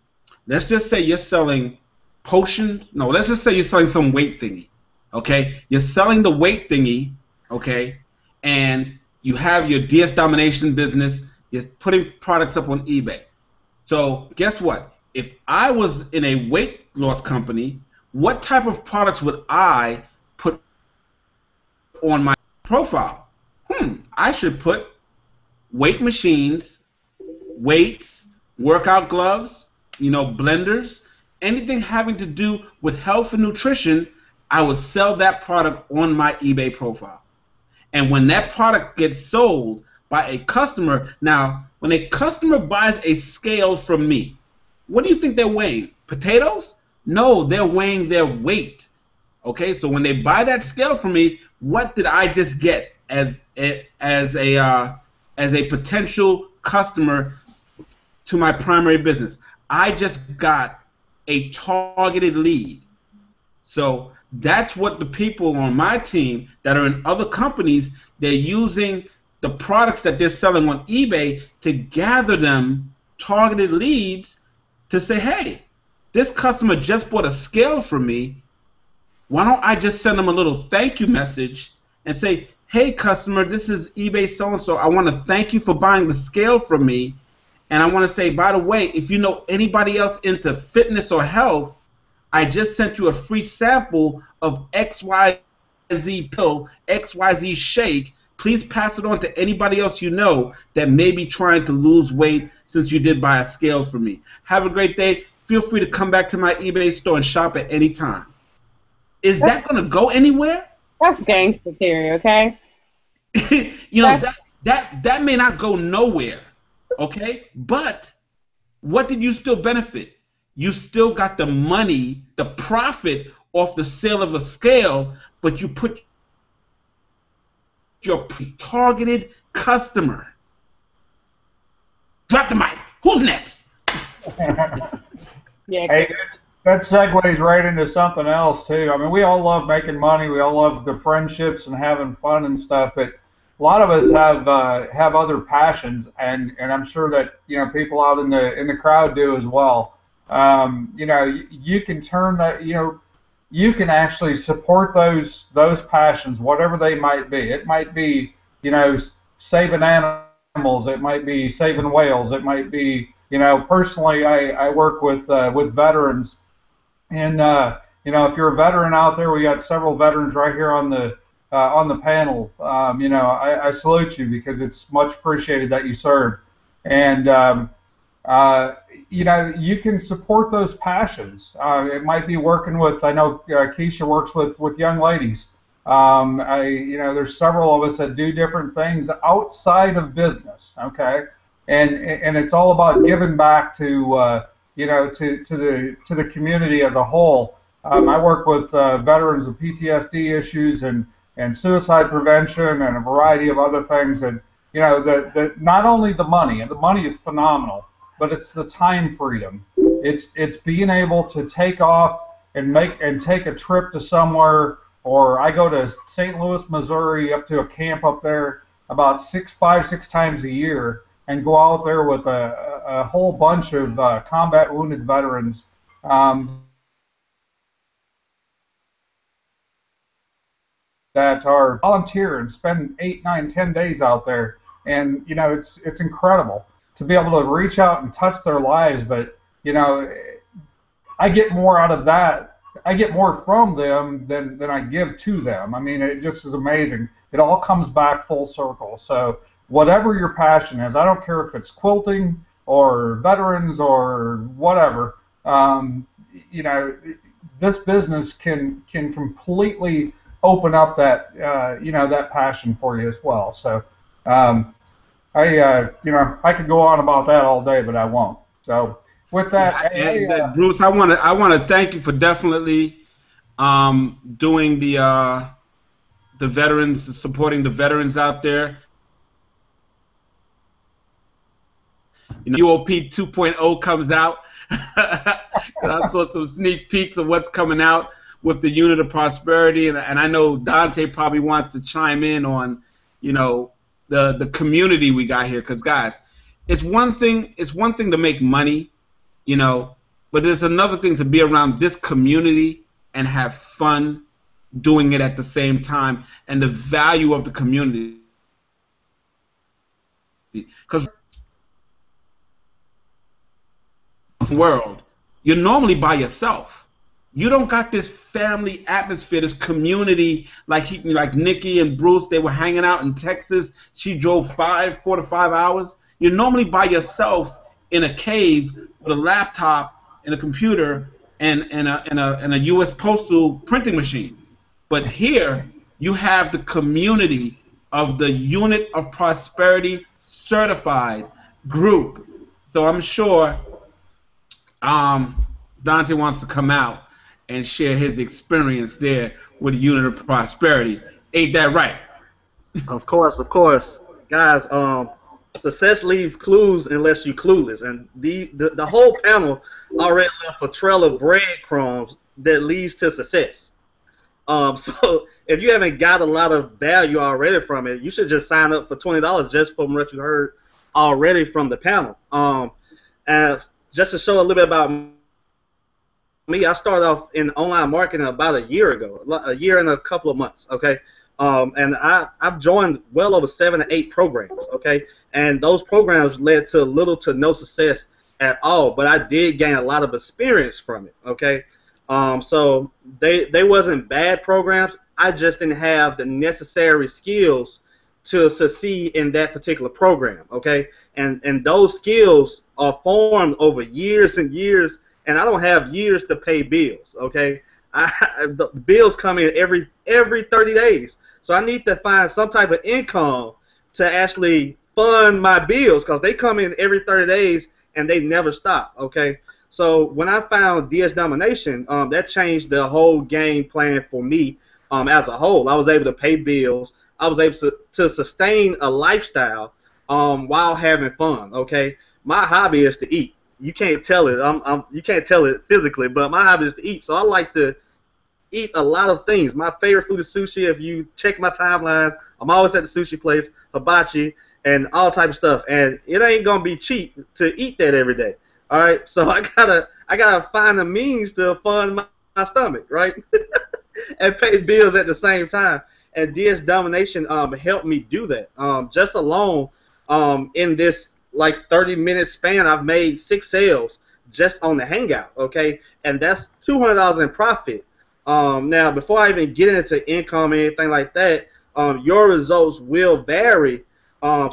let's just say you're selling potions. No, let's just say you're selling some weight thingy. Okay, you're selling the weight thingy. Okay, and you have your DS Domination business. You're putting products up on eBay. So guess what? If I was in a weight loss company, what type of products would I put on my profile? I should put weight machines, weights, workout gloves, you know, blenders, anything having to do with health and nutrition. I would sell that product on my eBay profile. And when that product gets sold by a customer, now, when a customer buys a scale from me, what do you think they're weighing? Potatoes? No, they're weighing their weight. Okay, so when they buy that scale from me, what did I just get as a potential customer to my primary business? I just got a targeted lead. So that's what the people on my team that are in other companies, they're using the products that they're selling on eBay to gather them targeted leads to say, hey, this customer just bought a scale from me. Why don't I just send them a little thank you message and say, hey, customer, this is eBay so-and-so. I want to thank you for buying the scale from me. And I want to say, by the way, if you know anybody else into fitness or health, I just sent you a free sample of XYZ pill, XYZ shake. Please pass it on to anybody else you know that may be trying to lose weight since you did buy a scale from me. Have a great day. Feel free to come back to my eBay store and shop at any time. is that going to go anywhere? That's gangster theory, okay? You know, that may not go nowhere, okay? But what did you still benefit? You still got the money, the profit off the sale of a scale, but you put your targeted customer. Drop the mic. Who's next? Yeah. Hey, that segues right into something else too. I mean, we all love making money. We all love the friendships and having fun and stuff. But a lot of us have other passions, and I'm sure that people out in the crowd do as well. You can turn that. You can actually support those passions, whatever they might be. It might be saving animals. It might be saving whales. It might be personally, I work with veterans. And if you're a veteran out there, we got several veterans right here on the panel. I salute you because it's much appreciated that you serve. And you can support those passions. It might be working with. I know Keisha works with young ladies. There's several of us that do different things outside of business. Okay, and it's all about giving back to the community as a whole. I work with veterans with PTSD issues and suicide prevention and a variety of other things. And not only the money, and the money is phenomenal, but it's the time freedom. It's being able to take off and take a trip to somewhere. Or I go to St. Louis, Missouri, up to a camp up there about 6 times a year, and go out there with a whole bunch of combat wounded veterans that are volunteer and spend 8, 9, 10 days out there, and it's incredible to be able to reach out and touch their lives. But I get more out of that. I get more from them than I give to them. I mean, it just is amazing. It all comes back full circle. So whatever your passion is, I don't care if it's quilting or veterans or whatever. This business can completely open up that that passion for you as well. So I could go on about that all day, but I won't. So with that, Bruce, I want to thank you for definitely doing the veterans, supporting the veterans out there. UOP 2.0 comes out. I saw some sneak peeks of what's coming out with the Unit of Prosperity, and I know Dante probably wants to chime in on the community we got here, because guys, it's one thing to make money, but there's another thing to be around this community and have fun doing it at the same time, and the value of the community. Because world, you're normally by yourself. You don't got this family atmosphere, this community like Nikki and Bruce. They were hanging out in Texas. She drove 4 to 5 hours. You're normally by yourself in a cave with a laptop and a computer and a U.S. postal printing machine. But here you have the community of the Unit of Prosperity certified group. So I'm sure Dante wants to come out and share his experience there with the Unit of Prosperity. Ain't that right? Of course. Guys, success leaves clues unless you're clueless. And the whole panel already left a trail of breadcrumbs that leads to success. So if you haven't got a lot of value already from it, you should just sign up for $20 just from what you heard already from the panel. And just to show a little bit about me, I started off in online marketing about a year ago, a year and a couple of months, okay? And I've joined well over 7 to 8 programs, okay? And those programs led to little to no success at all, but I did gain a lot of experience from it, okay? So they wasn't bad programs. I just didn't have the necessary skills to succeed in that particular program, okay? And those skills are formed over years and years, and I don't have years to pay bills, okay? the bills come in every 30 days. So I need to find some type of income to actually fund my bills because they come in every 30 days and they never stop. Okay. So when I found DS Domination, that changed the whole game plan for me as a whole. I was able to pay bills. I was able to sustain a lifestyle while having fun. Okay. My hobby is to eat. You can't tell it. You can't tell it physically, but my hobby is to eat. So I like to eat a lot of things. My favorite food is sushi. If you check my timeline, I'm always at the sushi place, hibachi, and all type of stuff. And it ain't gonna be cheap to eat that every day. All right, so I gotta find the means to fund my stomach, right, and pay bills at the same time. And DS Domination helped me do that. Just alone in this like 30-minute span, I've made 6 sales just on the Hangout. Okay, and that's $200 in profit. Now, before I even get into income or anything like that, your results will vary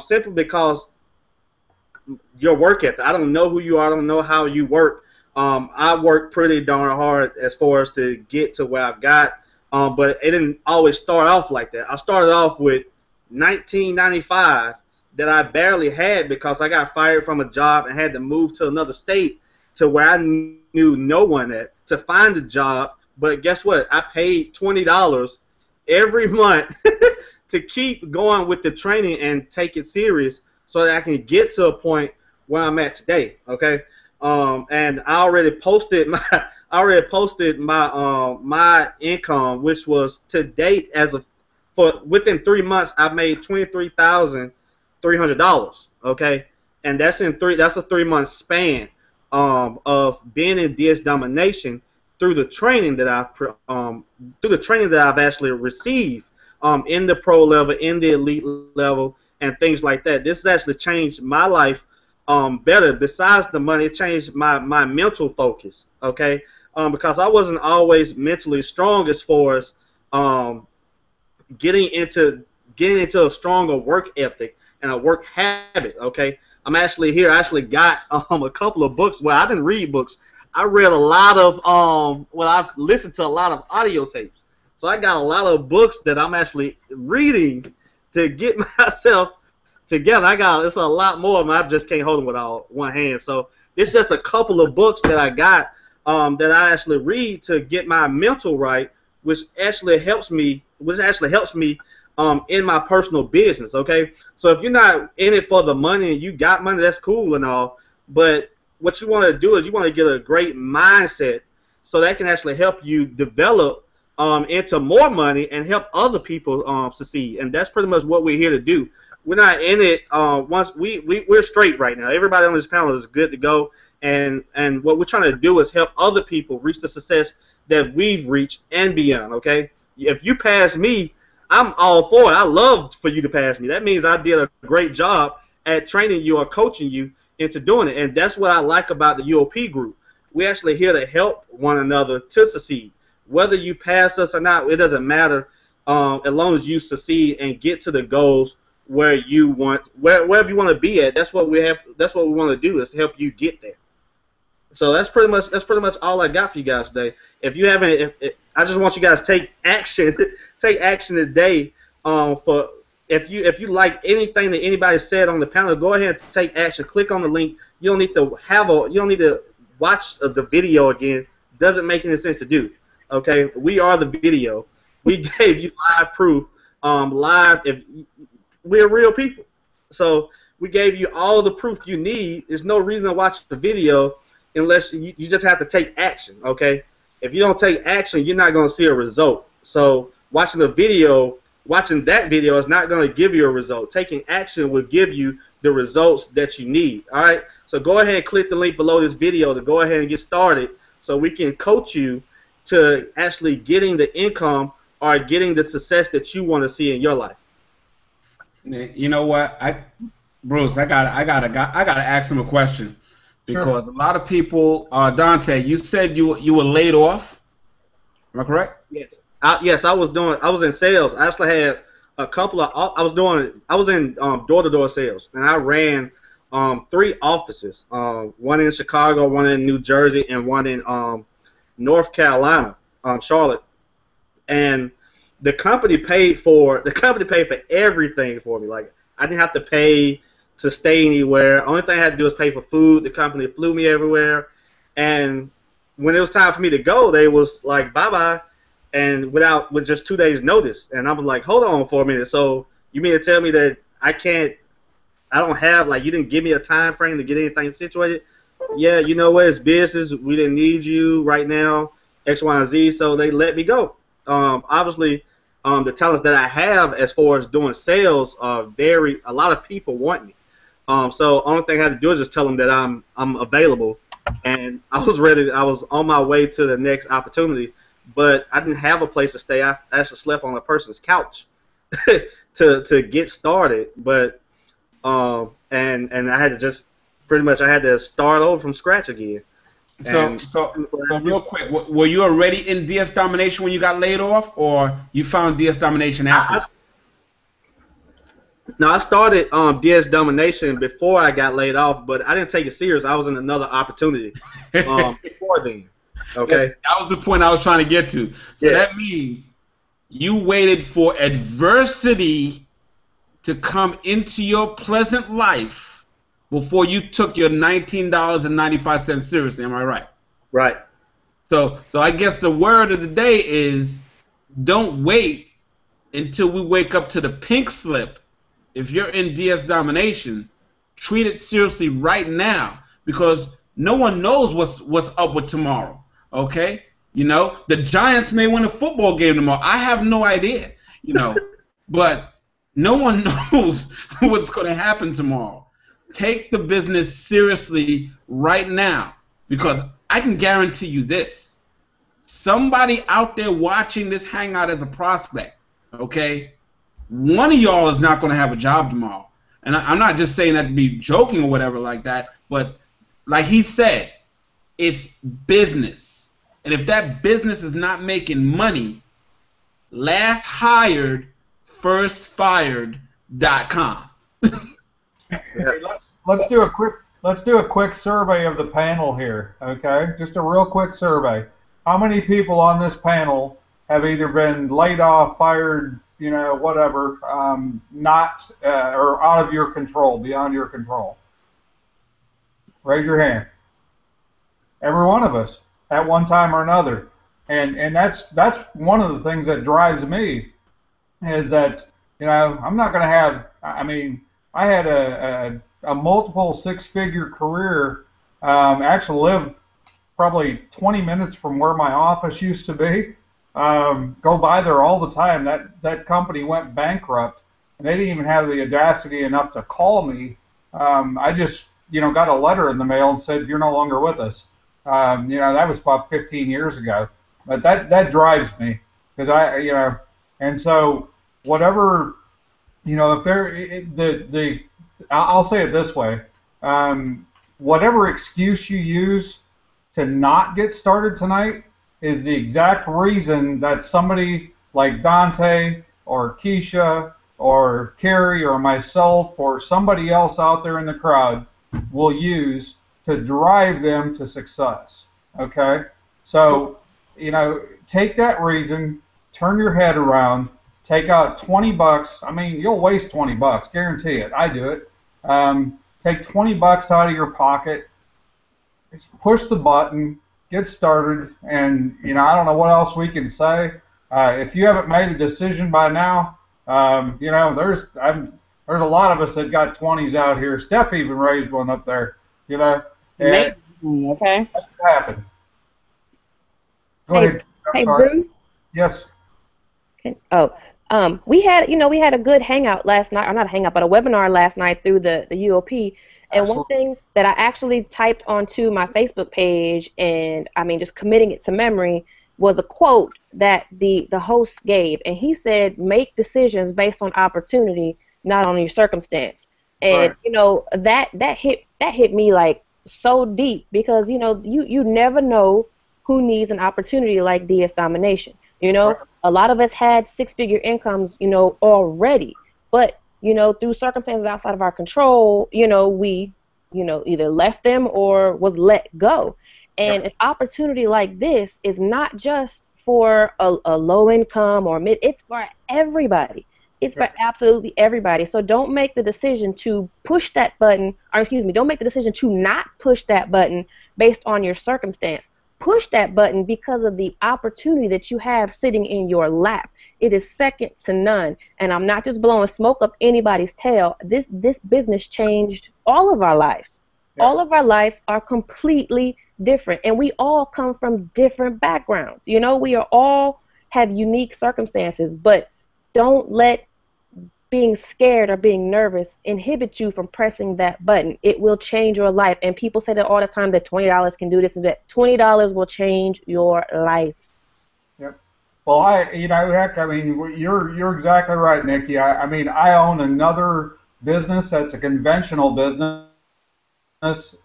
simply because your work ethic. I don't know who you are. I don't know how you work. I work pretty darn hard as far as to get to where I've got, but it didn't always start off like that. I started off with $19.95 that I barely had because I got fired from a job and had to move to another state to where I knew no one at to find a job. But guess what? I paid $20 every month to keep going with the training and take it serious so that I can get to a point where I'm at today. Okay, and I already posted my income, which was to date within 3 months I've made $23,300. Okay, and that's a 3-month span of being in DS Domination through the training that I've actually received in the pro level, in the elite level, and things like that. This has actually changed my life better. Besides the money, it changed my mental focus. Okay, because I wasn't always mentally strong as far as getting into a stronger work ethic and a work habit. Okay, I'm actually here. I actually got a couple of books. Well, I didn't read books. I read a lot of I've listened to a lot of audio tapes. So I got a lot of books that I'm actually reading to get myself together. It's a lot more of them. I just can't hold them with one hand. So it's just a couple of books that I got that I actually read to get my mental right, which actually helps me in my personal business. Okay, so if you're not in it for the money and you got money, that's cool and all, but what you want to do is you want to get a great mindset so that can actually help you develop into more money and help other people succeed. And that's pretty much what we're here to do. We're not in it once we're straight right now. Everybody on this panel is good to go. And what we're trying to do is help other people reach the success that we've reached and beyond. Okay, if you pass me, I'm all for it. I love for you to pass me. That means I did a great job at training you or coaching you into doing it. And that's what I like about the UOP group. We're actually here to help one another to succeed. Whether you pass us or not, it doesn't matter as long as you succeed and get to the goals wherever you want to be at. That's what we want to do, is help you get there. So that's pretty much all I got for you guys today. If you haven't, I just want you guys to take action. Take action today. If you like anything that anybody said on the panel, go ahead and take action. Click on the link. You don't need to watch the video again. Doesn't make any sense to do. Okay, we are the video. We gave you live proof. If we're real people, so we gave you all the proof you need. There's no reason to watch the video unless you just have to take action. Okay, if you don't take action, you're not going to see a result. So watching that video is not going to give you a result. Taking action will give you the results that you need. All right, so go ahead and click the link below this video to go ahead and get started so we can coach you to actually getting the income or getting the success that you want to see in your life. You know what, Bruce, I gotta ask him a question, because sure. A lot of people, Dante, you said you were laid off. Am I correct? Yes. Yes, I was in sales. I actually had a couple of. I was in door-to-door sales, and I ran 3 offices. One in Chicago, one in New Jersey, and one in North Carolina. Charlotte, and the company paid for everything for me. Like, I didn't have to pay to stay anywhere. Only thing I had to do was pay for food. The company flew me everywhere, and when it was time for me to go, they was like, bye bye, and with just 2 days notice. And I was like, hold on for a minute. So you mean to tell me that I don't have, like, you didn't give me a time frame to get anything situated? Yeah, you know what? It's business. We didn't need you right now. X, Y, and Z. So they let me go. Obviously, the talents that I have as far as doing sales are a lot of people want me. So only thing I had to do is just tell them that I'm available, and I was ready. I was on my way to the next opportunity, but I didn't have a place to stay. I actually slept on a person's couch to get started. But and I had to just pretty much I had to start over from scratch again. So real quick, were you already in DS Domination when you got laid off, or you found DS Domination after? No, I started DS Domination before I got laid off, but I didn't take it serious. I was in another opportunity before then. Okay, that was the point I was trying to get to. So that means you waited for adversity to come into your pleasant life before you took your $19.95 seriously. Am I right? Right. So I guess the word of the day is, don't wait until we wake up to the pink slip. If you're in DS Domination, treat it seriously right now, because no one knows what's up with tomorrow. Okay? You know, the Giants may win a football game tomorrow. I have no idea. You know, but no one knows what's going to happen tomorrow. Take the business seriously right now, because I can guarantee you this. Somebody out there watching this Hangout as a prospect, okay, one of y'all is not going to have a job tomorrow. And I'm not just saying that to be joking or whatever like that, but like he said, it's business. And if that business is not making money, last hired, first fired.com. Hey, let's do a quick survey of the panel here, okay? Just a real quick survey. How many people on this panel have either been laid off, fired, you know, whatever, not or out of your control, beyond your control? Raise your hand. Every one of us, at one time or another, and that's one of the things that drives me, is that, you know, I'm not going to have. I mean, I had a multiple six-figure career. Actually live probably 20 minutes from where my office used to be. Go by there all the time. That company went bankrupt, and they didn't even have the audacity enough to call me. I just, you know, got a letter in the mail and said, you're no longer with us. You know, that was about 15 years ago. But that drives me, because you know, and so whatever, you know, if there, I'll say it this way, whatever excuse you use to not get started tonight is the exact reason that somebody like Dante or Keisha or Carrie or myself or somebody else out there in the crowd will use to drive them to success. Okay? So, you know, take that reason, turn your head around, take out 20 bucks. I mean, you'll waste 20 bucks, guarantee it. I do it. Take 20 bucks out of your pocket, push the button, get started, and, you know, I don't know what else we can say. If you haven't made a decision by now, you know, there's a lot of us that got 20s out here. Steph even raised one up there, you know. And okay. That happened. Go ahead. Hey, Bruce. Yes. Okay. Oh, we had a good hangout last night, or not a hangout, but a webinar last night through the UOP. And Absolutely. one thing that I actually typed onto my Facebook page, and I mean just committing it to memory, was a quote that the host gave, and he said, "Make decisions based on opportunity, not on your circumstance." And Right. you know, that hit me like so deep, because you know, you never know who needs an opportunity like DS Domination. You know, Right. a lot of us had six-figure incomes, you know, already, but you know, through circumstances outside of our control, you know, we, you know, either left them or was let go. And an opportunity like this is not just for a low income or mid. It's for everybody. It's for absolutely everybody. So don't make the decision to push that button, or excuse me, don't make the decision to not push that button based on your circumstance. Push that button because of the opportunity that you have sitting in your lap. It is second to none. And I'm not just blowing smoke up anybody's tail. This business changed all of our lives. Yeah. All of our lives are completely different. And we all come from different backgrounds. You know, we are all have unique circumstances, but don't let being scared or being nervous inhibit you from pressing that button. It will change your life. And people say that all the time, that $20 can do this and that. $20 will change your life. Yep. Well, heck, I mean, you're exactly right, Nikki. I mean, I own another business that's a conventional business.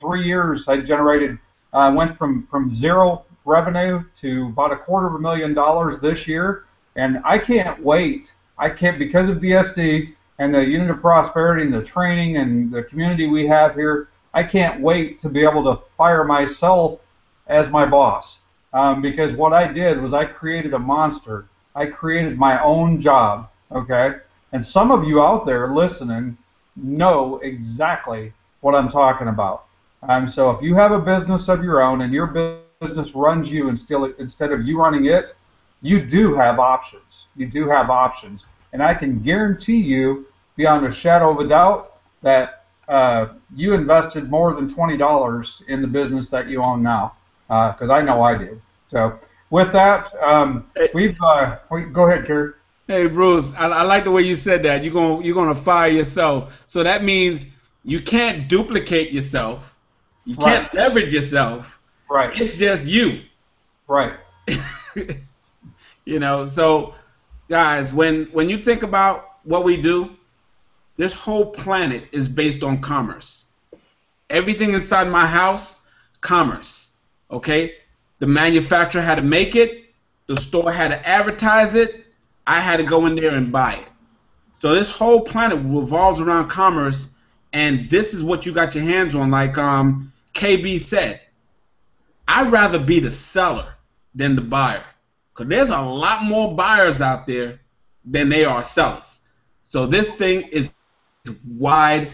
3 years I generated, went from zero revenue to about $250,000 this year, and I can't wait. I can't, because of DSD and the Unit of Prosperity and the training and the community we have here, I can't wait to be able to fire myself as my boss. Because what I did was I created a monster. I created my own job, okay? And some of you out there listening know exactly what I'm talking about. So if you have a business of your own and your business runs you instead of you running it, you do have options. You do have options. And I can guarantee you, beyond a shadow of a doubt, that you invested more than $20 in the business that you own now, because I know I did. So with that, go ahead, Kerry. Hey, Bruce, I like the way you said that. You're gonna fire yourself. So that means you can't duplicate yourself. You can't leverage yourself. Right. It's just you. Right. You know, so guys, when you think about what we do, this whole planet is based on commerce. Everything inside my house, commerce. Okay? The manufacturer had to make it, the store had to advertise it, I had to go in there and buy it. So this whole planet revolves around commerce, and this is what you got your hands on, like KB said. I'd rather be the seller than the buyer. Because there's a lot more buyers out there than they are sellers. So this thing is wide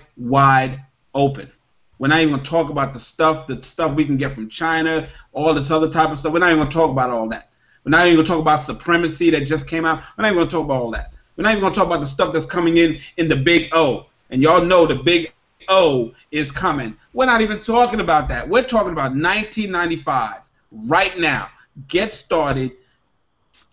open. We're not even going to talk about the stuff we can get from China, all this other type of stuff. We're not even going to talk about all that. We're not even going to talk about supremacy that just came out. We're not even going to talk about all that. We're not even going to talk about the stuff that's coming in the big O. And y'all know the big O is coming. We're not even talking about that. We're talking about 1995 right now. Get started.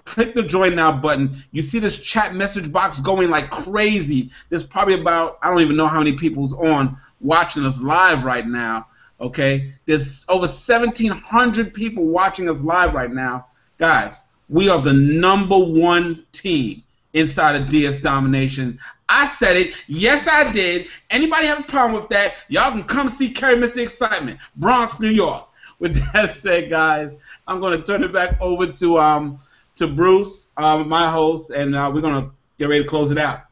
Click the join now button. You see this chat message box going like crazy. There's probably about, I don't even know how many people's on watching us live right now. Okay, there's over 1,700 people watching us live right now. Guys, we are the #1 team inside of DS Domination. I said it. Yes, I did. Anybody have a problem with that? Y'all can come see Carry Mr. Excitement, Bronx, New York. With that said, guys, I'm going to turn it back over to Bruce, my host, and we're going to get ready to close it out.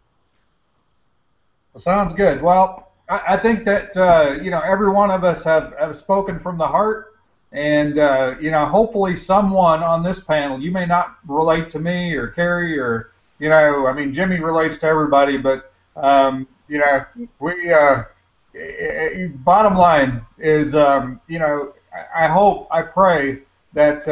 Well, sounds good. Well, I think that, every one of us have spoken from the heart, and, hopefully someone on this panel, you may not relate to me or Carrie or, Jimmy relates to everybody, but, bottom line is, I hope, I pray that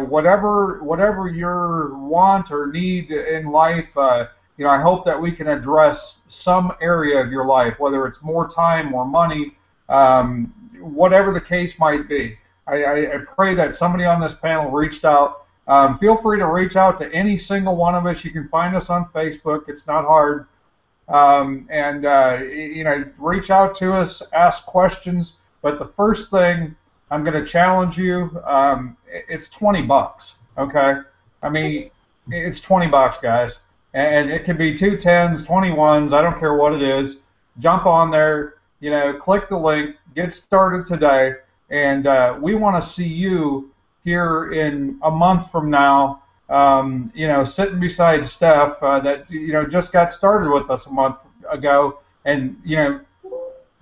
whatever your want or need in life, I hope that we can address some area of your life, whether it's more time, more money, whatever the case might be. I pray that somebody on this panel reached out. Feel free to reach out to any single one of us. You can find us on Facebook. It's not hard. Reach out to us, ask questions. But the first thing I'm going to challenge you. It's $20, okay? I mean, it's $20, guys, and it can be 2 10s, 21s. I don't care what it is. Jump on there, click the link, get started today, and we want to see you here in a month from now. Sitting beside Steph that just got started with us a month ago, and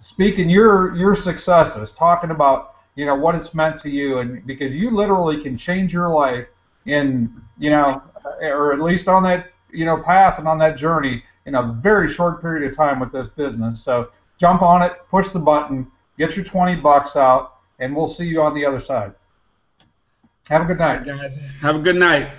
speaking your successes, talking about what it's meant to you, and because you literally can change your life in, or at least on that, path and on that journey in a very short period of time with this business. So jump on it, push the button, get your $20 out, and we'll see you on the other side. Have a good night. All right, guys. Have a good night.